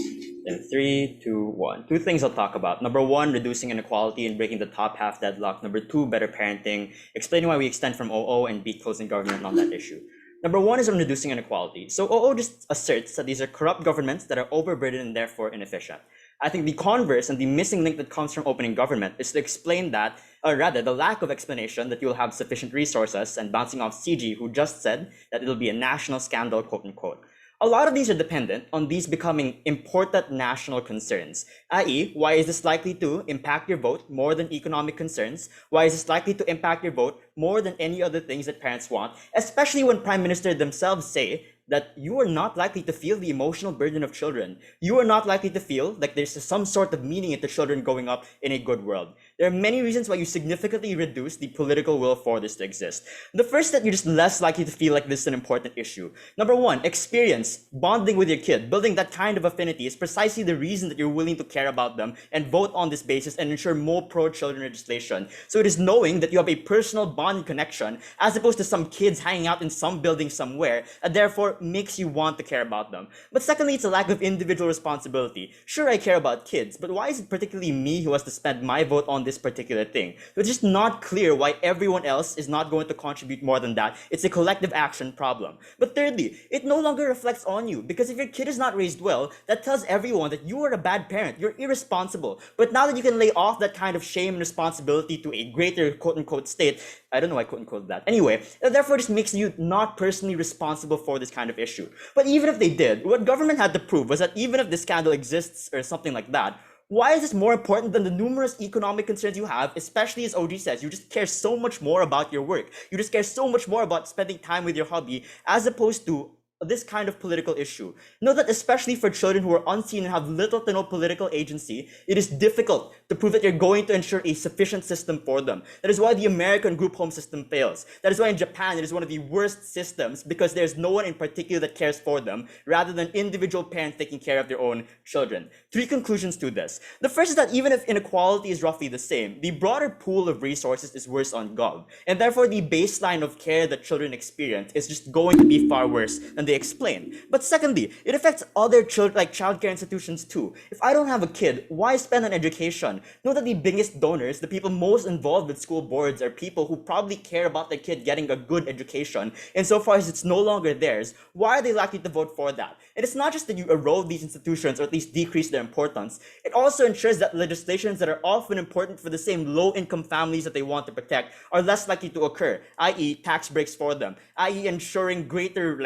in 3, 2, 1. Two things I'll talk about. Number one, reducing inequality and breaking the top half deadlock. Number two, better parenting, explaining why we extend from OO and beat closing government on that issue. Number one is on reducing inequality. So OO just asserts that these are corrupt governments that are overburdened and therefore inefficient. I think the converse and the missing link that comes from opening government is to explain that, or rather the lack of explanation that you'll have sufficient resources, and bouncing off CG, who just said that it'll be a national scandal, quote unquote. A lot of these are dependent on these becoming important national concerns, i.e., why is this likely to impact your vote more than economic concerns? Why is this likely to impact your vote more than any other things that parents want, especially when Prime Minister themselves say that you are not likely to feel the emotional burden of children. You are not likely to feel like there's some sort of meaning into children growing up in a good world. There are many reasons why you significantly reduce the political will for this to exist. The first is that you're just less likely to feel like this is an important issue. Number one, experience, bonding with your kid, building that kind of affinity is precisely the reason that you're willing to care about them and vote on this basis and ensure more pro-children legislation. So it is knowing that you have a personal bond connection as opposed to some kids hanging out in some building somewhere, and therefore makes you want to care about them. But secondly, it's a lack of individual responsibility. Sure, I care about kids, but why is it particularly me who has to spend my vote on this particular thing? It's just not clear why everyone else is not going to contribute more than that. It's a collective action problem. But thirdly, it no longer reflects on you, because if your kid is not raised well, that tells everyone that you are a bad parent, you're irresponsible. But now that you can lay off that kind of shame and responsibility to a greater quote-unquote state, I don't know why I quote-unquote that. Anyway, therefore just makes you not personally responsible for this kind of issue. But even if they did, what government had to prove was that even if this scandal exists or something like that, why is this more important than the numerous economic concerns you have, especially as OG says, you just care so much more about your work. You just care so much more about spending time with your hobby as opposed to this kind of political issue. Note that especially for children who are unseen and have little to no political agency, it is difficult to prove that you're going to ensure a sufficient system for them. That is why the American group home system fails. That is why in Japan it is one of the worst systems, because there's no one in particular that cares for them, rather than individual parents taking care of their own children. Three conclusions to this. The first is that even if inequality is roughly the same, the broader pool of resources is worse on Gov, and therefore the baseline of care that children experience is just going to be far worse than they explain. But secondly, it affects other childcare institutions too. If I don't have a kid, why spend on education? Know that the biggest donors, the people most involved with school boards, are people who probably care about their kid getting a good education. And so far as it's no longer theirs, why are they likely to vote for that? And it's not just that you erode these institutions or at least decrease their importance. It also ensures that legislations that are often important for the same low-income families that they want to protect are less likely to occur, i.e. tax breaks for them, i.e. ensuring greater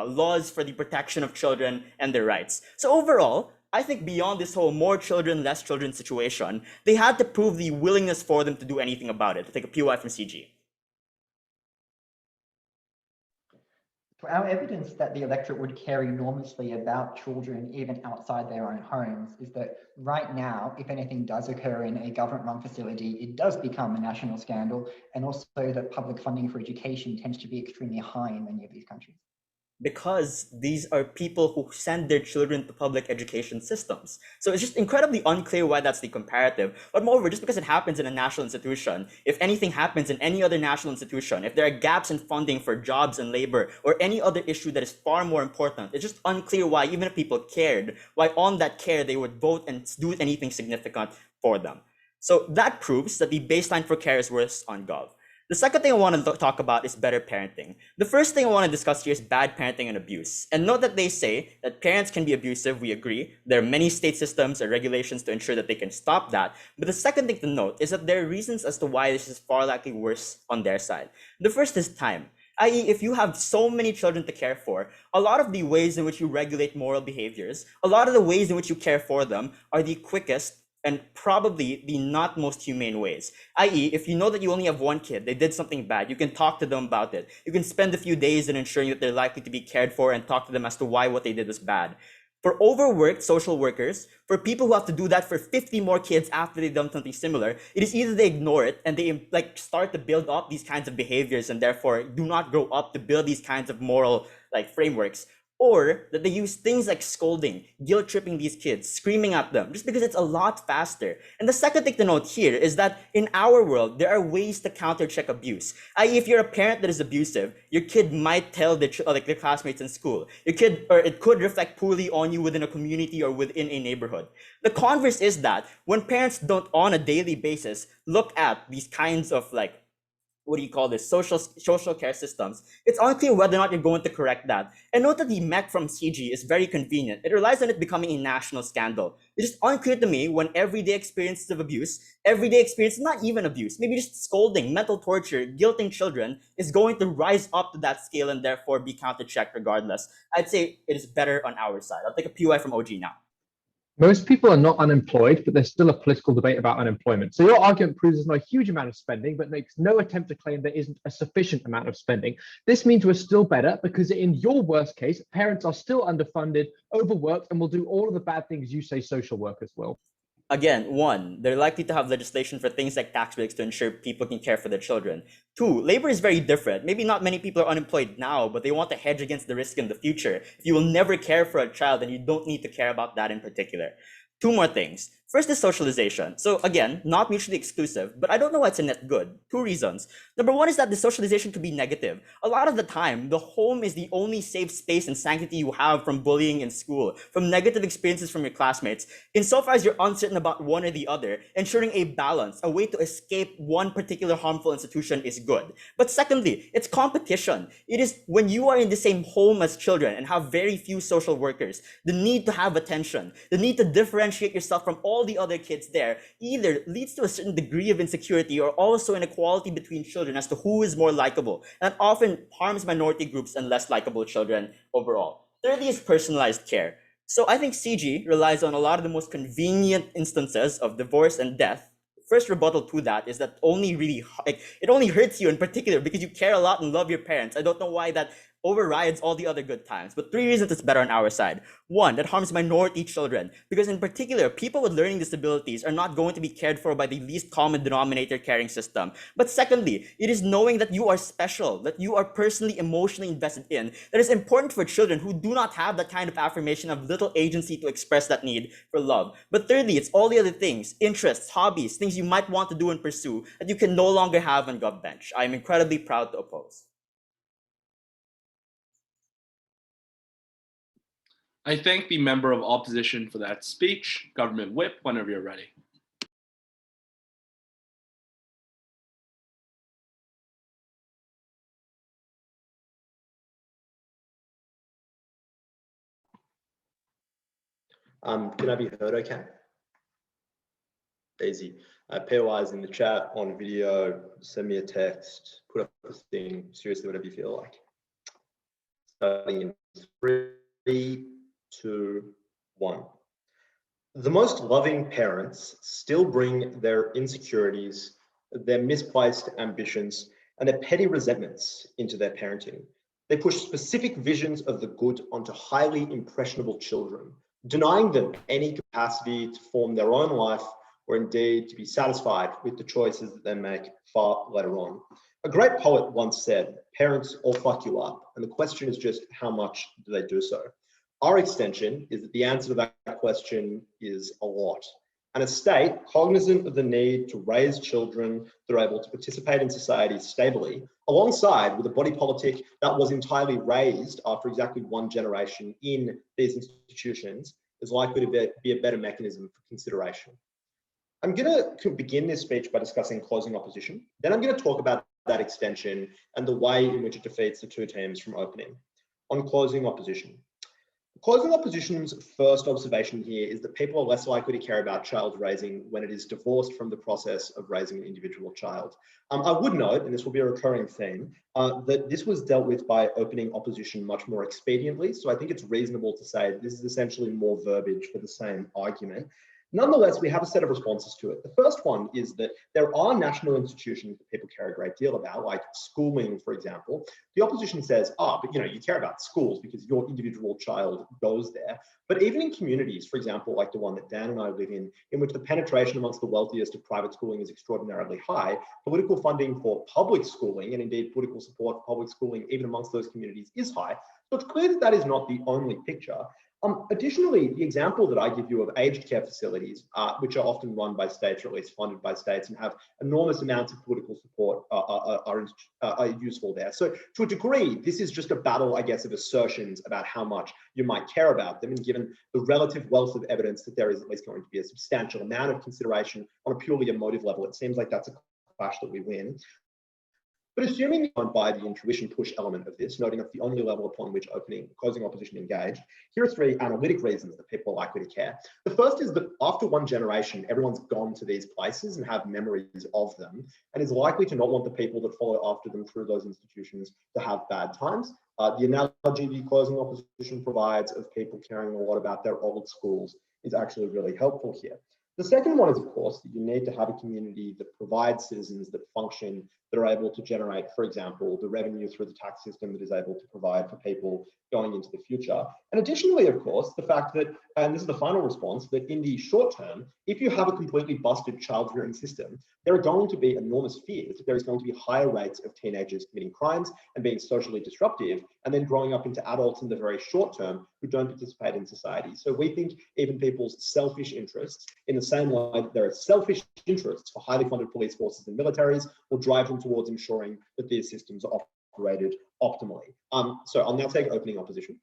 laws for the protection of children and their rights. So overall, I think beyond this whole more children, less children situation, they had to prove the willingness for them to do anything about it. To take a POI from CG. Our evidence that the electorate would care enormously about children even outside their own homes is that right now, if anything does occur in a government-run facility, it does become a national scandal, and also that public funding for education tends to be extremely high in many of these countries. Because these are people who send their children to public education systems. So it's just incredibly unclear why that's the comparative. But moreover, just because it happens in a national institution, if anything happens in any other national institution, if there are gaps in funding for jobs and labor or any other issue that is far more important, it's just unclear why, even if people cared, why on that care they would vote and do anything significant for them. So that proves that the baseline for care is worse on Gov. The second thing I want to talk about is better parenting. The first thing I want to discuss here is bad parenting and abuse. And note that they say that parents can be abusive, we agree. There are many state systems or regulations to ensure that they can stop that. But the second thing to note is that there are reasons as to why this is far likely worse on their side. The first is time. I.e., if you have so many children to care for, a lot of the ways in which you regulate moral behaviors, a lot of the ways in which you care for them are the quickest and probably the not most humane ways. I.e., if you know that you only have one kid, they did something bad, you can talk to them about it. You can spend a few days in ensuring that they're likely to be cared for and talk to them as to why what they did was bad. For overworked social workers, for people who have to do that for 50 more kids after they've done something similar, it is either they ignore it and they start to build up these kinds of behaviors and therefore do not grow up to build these kinds of moral frameworks, or that they use things like scolding, guilt tripping these kids, screaming at them, just because it's a lot faster. And the second thing to note here is that in our world, there are ways to counter-check abuse. I.e., if you're a parent that is abusive, your kid might tell their classmates in school. It could reflect poorly on you within a community or within a neighborhood. The converse is that when parents don't on a daily basis look at these kinds of social care systems, it's unclear whether or not you're going to correct that. And note that the MEC from CG is very convenient. It relies on it becoming a national scandal. It's just unclear to me when everyday experiences of abuse, everyday experience, not even abuse, maybe just scolding, mental torture, guilting children is going to rise up to that scale and therefore be counter-checked regardless. I'd say it is better on our side. I'll take a POI from OG now. Most people are not unemployed, but there's still a political debate about unemployment. So your argument proves there's not a huge amount of spending, but makes no attempt to claim there isn't a sufficient amount of spending. This means we're still better because in your worst case, parents are still underfunded, overworked, and will do all of the bad things you say social workers will. Again, one, they're likely to have legislation for things like tax breaks to ensure people can care for their children. Two, labor is very different. Maybe not many people are unemployed now, but they want to hedge against the risk in the future. If you will never care for a child, then you don't need to care about that in particular. Two more things. First is socialization. So again, not mutually exclusive, but I don't know why it's a net good. Two reasons. Number one is that the socialization could be negative. A lot of the time, the home is the only safe space and sanctity you have from bullying in school, from negative experiences from your classmates. Insofar as you're uncertain about one or the other, ensuring a balance, a way to escape one particular harmful institution is good. But secondly, it's competition. It is when you are in the same home as children and have very few social workers, the need to have attention, the need to differentiate yourself from all the other kids there either leads to a certain degree of insecurity or also inequality between children as to who is more likable, and often harms minority groups and less likable children overall. Thirdly is personalized care. So I think CG relies on a lot of the most convenient instances of divorce and death. First rebuttal to that is that it only hurts you in particular because you care a lot and love your parents. I don't know why that overrides all the other good times, but three reasons it's better on our side. One, that harms minority children, because in particular, people with learning disabilities are not going to be cared for by the least common denominator caring system. But secondly, it is knowing that you are special, that you are personally, emotionally invested in, that is important for children who do not have that kind of affirmation of little agency to express that need for love. But thirdly, it's all the other things, interests, hobbies, things you might want to do and pursue that you can no longer have on GovBench. I am incredibly proud to oppose. I thank the member of opposition for that speech. Government Whip, whenever you're ready. Can I be heard okay? Easy. POI is in the chat, on video, send me a text, put up a thing, seriously, whatever you feel like. Starting in 3, 2, 1. The most loving parents still bring their insecurities, their misplaced ambitions, and their petty resentments into their parenting. They push specific visions of the good onto highly impressionable children, denying them any capacity to form their own life or indeed to be satisfied with the choices that they make far later on. A great poet once said, "Parents all fuck you up, and the question is just how much do they do so?" Our extension is that the answer to that question is a lot. And a state cognizant of the need to raise children that are able to participate in society stably, alongside with a body politic that was entirely raised after exactly one generation in these institutions, is likely to be a better mechanism for consideration. I'm going to begin this speech by discussing closing opposition. Then I'm going to talk about that extension and the way in which it defeats the two teams from opening. On closing opposition. Closing opposition's first observation here is that people are less likely to care about child raising when it is divorced from the process of raising an individual child. I would note, and this will be a recurring theme, that this was dealt with by opening opposition much more expediently. So I think it's reasonable to say this is essentially more verbiage for the same argument. Nonetheless, we have a set of responses to it. The first one is that there are national institutions that people care a great deal about, like schooling, for example. The opposition says, but you care about schools because your individual child goes there. But even in communities, for example, like the one that Dan and I live in which the penetration amongst the wealthiest of private schooling is extraordinarily high, political funding for public schooling, and indeed political support for public schooling, even amongst those communities, is high. So it's clear that that is not the only picture. Additionally, the example that I give you of aged care facilities, which are often run by states or at least funded by states and have enormous amounts of political support, are useful there. So to a degree, this is just a battle, I guess, of assertions about how much you might care about them. And given the relative wealth of evidence that there is at least going to be a substantial amount of consideration on a purely emotive level, it seems like that's a clash that we win. But assuming you don't buy the intuition push element of this, noting that's the only level upon which closing opposition engaged, here are three analytic reasons that people are likely to care. The first is that after one generation, everyone's gone to these places and have memories of them, and is likely to not want the people that follow after them through those institutions to have bad times. The analogy the closing opposition provides of people caring a lot about their old schools is actually really helpful here. The second one is, of course, that you need to have a community that provides citizens that function, that are able to generate, for example, the revenue through the tax system that is able to provide for people going into the future. And additionally, of course, the fact that, and this is the final response, that in the short term, if you have a completely busted child rearing system, there are going to be enormous fears that there is going to be higher rates of teenagers committing crimes and being socially disruptive, and then growing up into adults in the very short term who don't participate in society. So we think even people's selfish interests, in the same way that there are selfish interests for highly funded police forces and militaries, will drive them towards ensuring that these systems are operated optimally. So I'll now take opening opposition.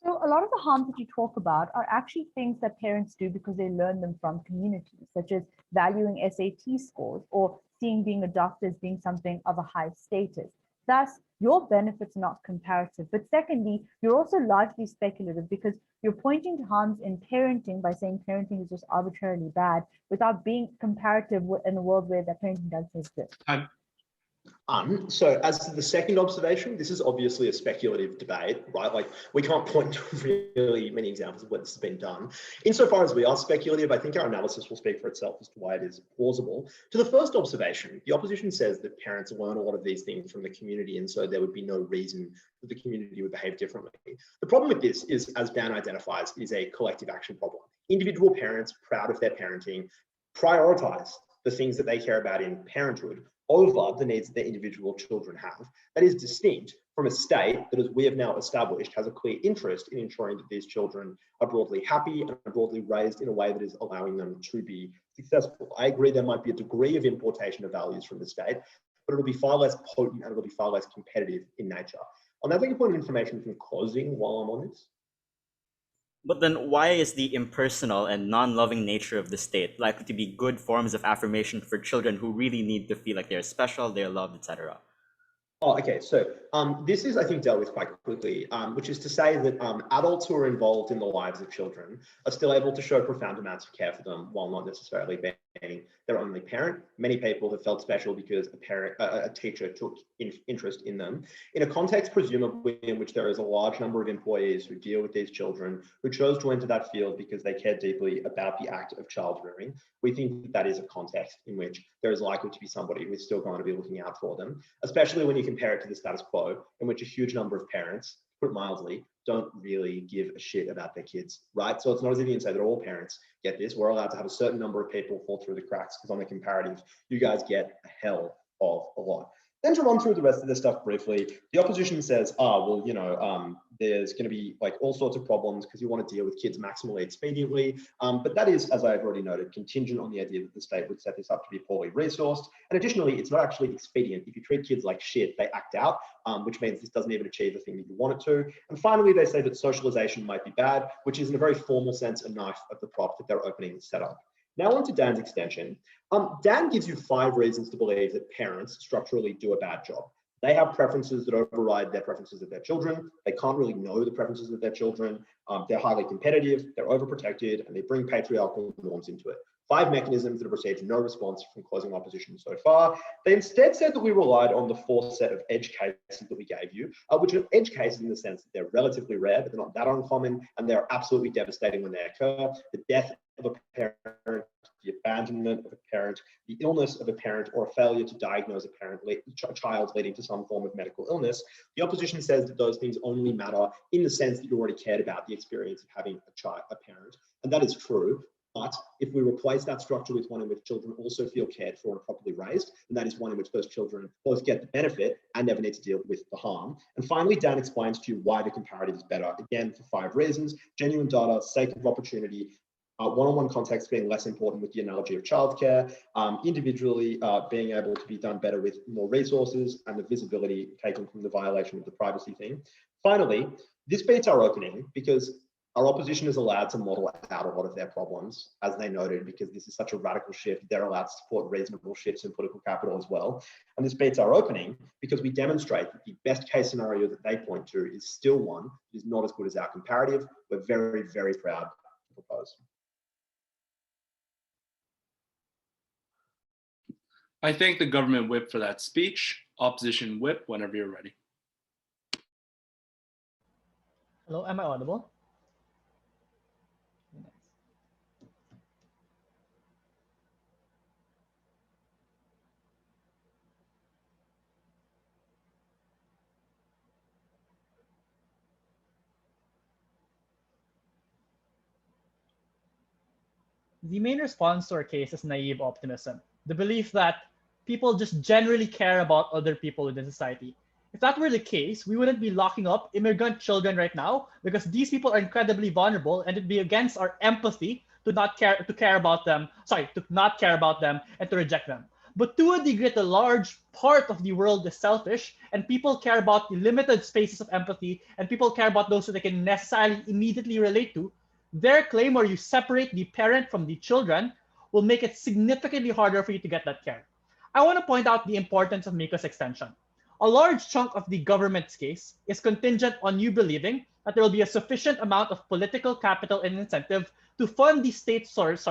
So a lot of the harms that you talk about are actually things that parents do because they learn them from communities, such as valuing SAT scores or seeing being a doctor as being something of a high status. Thus, your benefits are not comparative. But secondly, you're also largely speculative because you're pointing to harms in parenting by saying parenting is just arbitrarily bad without being comparative in a world where that parenting doesn't exist. So as to the second observation, this is obviously a speculative debate, right? Like we can't point to really many examples of where this has been done. Insofar as we are speculative, I think our analysis will speak for itself as to why it is plausible. To the first observation, the opposition says that parents learn a lot of these things from the community, and so there would be no reason that the community would behave differently. The problem with this is, as Dan identifies, is a collective action problem. Individual parents, proud of their parenting, prioritize the things that they care about in parenthood over the needs that their individual children have. That is distinct from a state that, as we have now established, has a clear interest in ensuring that these children are broadly happy and are broadly raised in a way that is allowing them to be successful. I agree there might be a degree of importation of values from the state, but it'll be far less potent and it'll be far less competitive in nature. I'll now take a point of information from closing while I'm on this. But then why is the impersonal and non-loving nature of the state likely to be good forms of affirmation for children who really need to feel like they're special, they're loved, etc.? Oh, okay. So this is, I think, dealt with quite quickly, which is to say that adults who are involved in the lives of children are still able to show profound amounts of care for them while not necessarily being their only parent. Many people have felt special because a teacher took interest in them. In a context presumably in which there is a large number of employees who deal with these children who chose to enter that field because they care deeply about the act of child rearing, we think that is a context in which there is likely to be somebody who is still going to be looking out for them, especially when you compare it to the status quo in which a huge number of parents, put it mildly, don't really give a shit about their kids, right? So it's not as if you can say that all parents get this. We're allowed to have a certain number of people fall through the cracks because on the comparative, you guys get a hell of a lot. Then to run through the rest of this stuff briefly, the opposition says, well, you know, there's going to be like all sorts of problems because you want to deal with kids maximally expediently. But that is, as I've already noted, contingent on the idea that the state would set this up to be poorly resourced. And additionally, it's not actually expedient. If you treat kids like shit, they act out, which means this doesn't even achieve the thing that you want it to. And finally, they say that socialization might be bad, which is in a very formal sense a knife of the prop that their opening set up. Now on to Dan's extension. Dan gives you 5 reasons to believe that parents structurally do a bad job. They have preferences that override their preferences of their children. They can't really know the preferences of their children. They're highly competitive, they're overprotected, and they bring patriarchal norms into it. 5 mechanisms that have received no response from closing opposition so far. They instead said that we relied on the 4th set of edge cases that we gave you, which are edge cases in the sense that they're relatively rare, but they're not that uncommon, and they're absolutely devastating when they occur. The death of a parent, the abandonment of a parent, the illness of a parent, or a failure to diagnose a child leading to some form of medical illness. The opposition says that those things only matter in the sense that you already cared about the experience of having a parent, and that is true. But if we replace that structure with one in which children also feel cared for and properly raised, then that is one in which those children both get the benefit and never need to deal with the harm. And finally, Dan explains to you why the comparative is better, again, for 5 reasons: genuine data, sake of opportunity, one-on-one context being less important with the analogy of childcare, individually being able to be done better with more resources, and the visibility taken from the violation of the privacy thing. Finally, this beats our opening because our opposition is allowed to model out a lot of their problems, as they noted, because this is such a radical shift. They're allowed to support reasonable shifts in political capital as well. And this beats our opening because we demonstrate that the best case scenario that they point to is still one that is not as good as our comparative. We're very, very proud to propose. I thank the government whip for that speech. Opposition whip, whenever you're ready. Hello, am I audible? The main response to our case is naive optimism, the belief that people just generally care about other people within society. If that were the case, we wouldn't be locking up immigrant children right now because these people are incredibly vulnerable, and it'd be against our empathy to not care about them and to reject them. But to a degree, a large part of the world is selfish, and people care about the limited spaces of empathy, and people care about those who they can necessarily immediately relate to. Their claim where you separate the parent from the children will make it significantly harder for you to get that care. I want to point out the importance of Miko's extension. A large chunk of the government's case is contingent on you believing that there will be a sufficient amount of political capital and incentive to fund the state source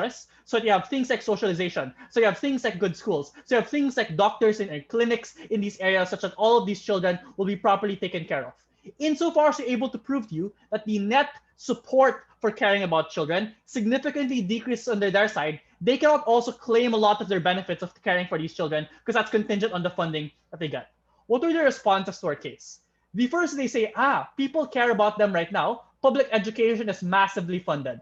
so that you have things like socialization, so you have things like good schools, so you have things like doctors and clinics in these areas such that all of these children will be properly taken care of. Insofar as you're able to prove to you that the net support for caring about children significantly decreases under their side, they cannot also claim a lot of their benefits of caring for these children because that's contingent on the funding that they get. What are their responses to our case? The first, they say, people care about them right now. Public education is massively funded.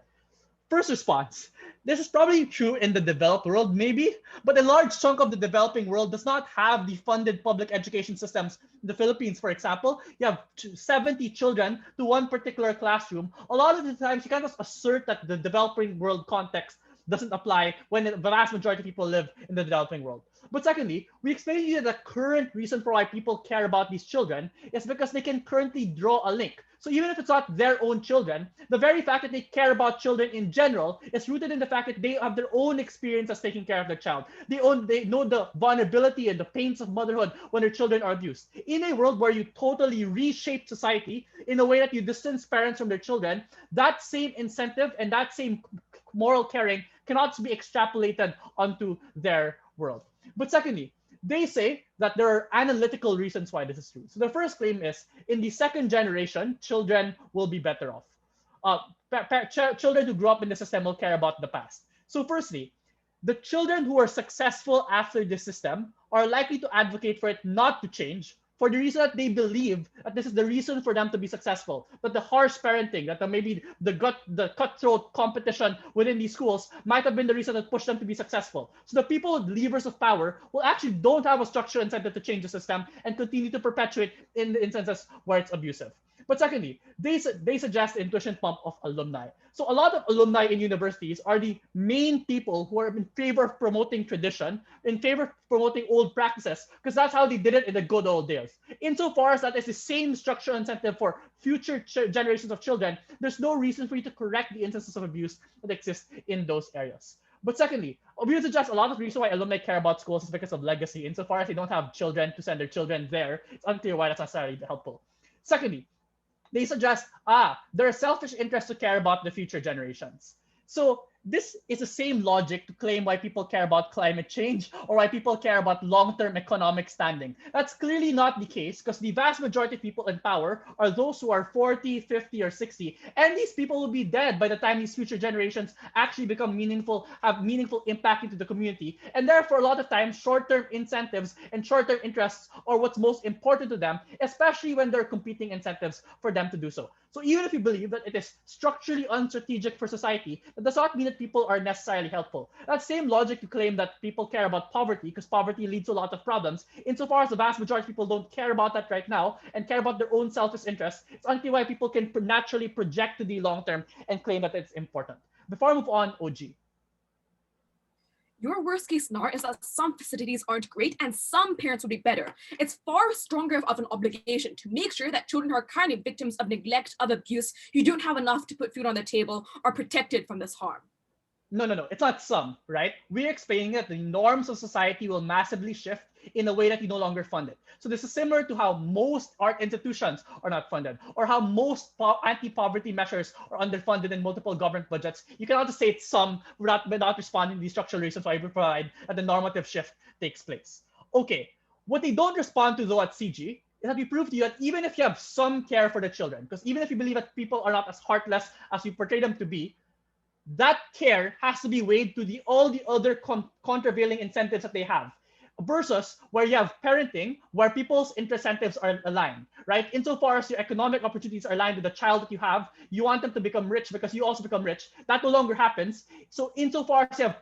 First response, this is probably true in the developed world, maybe, but a large chunk of the developing world does not have the funded public education systems. In the Philippines, for example, you have 70 children to one particular classroom. A lot of the times, you can't just assert that the developing world context doesn't apply when the vast majority of people live in the developing world. But secondly, we explained to you that the current reason for why people care about these children is because they can currently draw a link. So even if it's not their own children, the very fact that they care about children in general is rooted in the fact that they have their own experience as taking care of their child. They know the vulnerability and the pains of motherhood when their children are abused. In a world where you totally reshape society in a way that you distance parents from their children, that same incentive and that same moral caring cannot be extrapolated onto their world. But secondly, they say that there are analytical reasons why this is true. So the first claim is in the second generation, children will be better off. Children who grew up in the system will care about the past. So firstly, the children who are successful after this system are likely to advocate for it not to change for the reason that they believe that this is the reason for them to be successful, that the harsh parenting, that maybe the cutthroat competition within these schools might have been the reason that pushed them to be successful. So the people with levers of power will actually don't have a structural incentive to change the system and continue to perpetuate in the instances where it's abusive. But secondly, they suggest the intuition pump of alumni. So a lot of alumni in universities are the main people who are in favor of promoting tradition, in favor of promoting old practices, because that's how they did it in the good old days. Insofar as that is the same structural incentive for future generations of children, there's no reason for you to correct the instances of abuse that exist in those areas. But secondly, we suggest a lot of reasons why alumni care about schools is because of legacy. Insofar as they don't have children to send their children there, it's unclear why that's necessarily helpful. Secondly, they suggest, there are selfish interests to care about the future generations. So this is the same logic to claim why people care about climate change or why people care about long-term economic standing. That's clearly not the case because the vast majority of people in power are those who are 40, 50, or 60. And these people will be dead by the time these future generations actually become meaningful, have meaningful impact into the community. And therefore, a lot of times, short-term incentives and short-term interests are what's most important to them, especially when there are competing incentives for them to do so. So even if you believe that it is structurally unstrategic for society, that does not mean that people are necessarily helpful. That same logic to claim that people care about poverty because poverty leads to a lot of problems, insofar as the vast majority of people don't care about that right now and care about their own selfish interests, it's unclear why people can naturally project to the long term and claim that it's important. Before I move on, OG. Your worst case scenario is that some facilities aren't great and some parents would be better. It's far stronger of an obligation to make sure that children who are currently victims of neglect, of abuse, who don't have enough to put food on the table, are protected from this harm. No, it's not some, right? We're explaining that the norms of society will massively shift in a way that you no longer fund it. So this is similar to how most art institutions are not funded, or how most anti-poverty measures are underfunded in multiple government budgets. You cannot just say it's some without responding to the structural reasons why we provide that the normative shift takes place. Okay, what they don't respond to though at CG is that we prove to you that even if you have some care for the children, because even if you believe that people are not as heartless as you portray them to be, that care has to be weighed to all the other countervailing incentives that they have, versus where you have parenting, where people's incentives are aligned, right? Insofar as your economic opportunities are aligned with the child that you want them to become rich because you also become rich. That no longer happens. So insofar as you have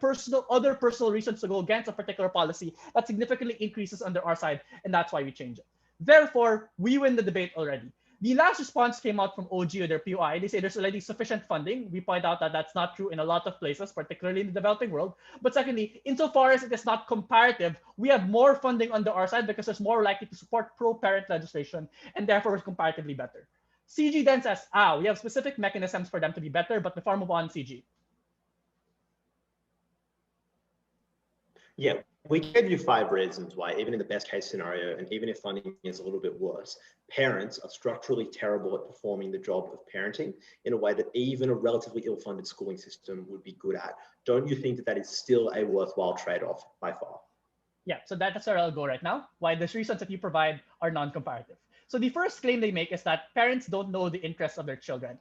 other personal reasons to go against a particular policy, that significantly increases under our side, and that's why we change it. Therefore, we win the debate already. The last response came out from OG or their POI. They say there's already sufficient funding. We point out that that's not true in a lot of places, particularly in the developing world. But secondly, insofar as it is not comparative, we have more funding under our side because there's more likely to support pro-parent legislation, and therefore it's comparatively better. CG then says, we have specific mechanisms for them to be better, but before I move on, CG. Yeah, we gave you 5 reasons why, even in the best case scenario, and even if funding is a little bit worse, parents are structurally terrible at performing the job of parenting in a way that even a relatively ill-funded schooling system would be good at. Don't you think that that is still a worthwhile trade-off by far? Yeah, so that's where I'll go right now, why the reasons that you provide are non-comparative. So the first claim they make is that parents don't know the interests of their children.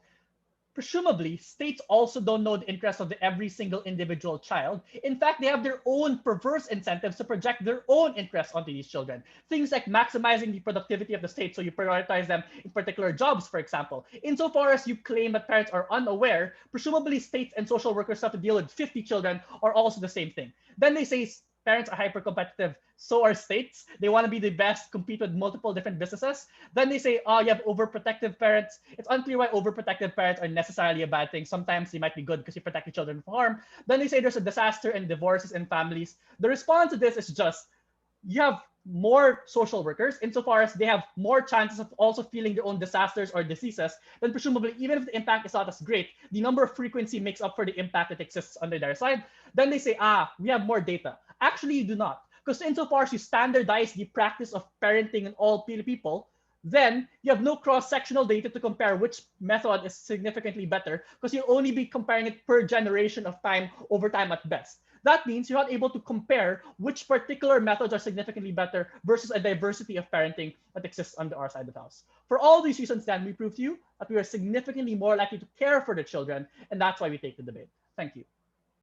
Presumably, states also don't know the interests of every single individual child. In fact, they have their own perverse incentives to project their own interests onto these children. Things like maximizing the productivity of the state, so you prioritize them in particular jobs, for example. Insofar as you claim that parents are unaware, presumably states and social workers have to deal with 50 children are also the same thing. Then they say parents are hyper-competitive, so are states. They want to be the best, compete with multiple different businesses. Then they say, you have overprotective parents. It's unclear why overprotective parents are necessarily a bad thing. Sometimes they might be good because you protect your children from harm. Then they say there's a disaster in divorces in families. The response to this is just, you have more social workers insofar as they have more chances of also feeling their own disasters or diseases, then presumably, even if the impact is not as great, the number of frequency makes up for the impact that exists under their side. Then they say, we have more data. Actually, you do not. Because insofar as you standardize the practice of parenting in all people, then you have no cross-sectional data to compare which method is significantly better, because you'll only be comparing it per generation of time over time at best. That means you're not able to compare which particular methods are significantly better versus a diversity of parenting that exists on our side of the house. For all these reasons, then, we prove to you that we are significantly more likely to care for the children, and that's why we take the debate. Thank you.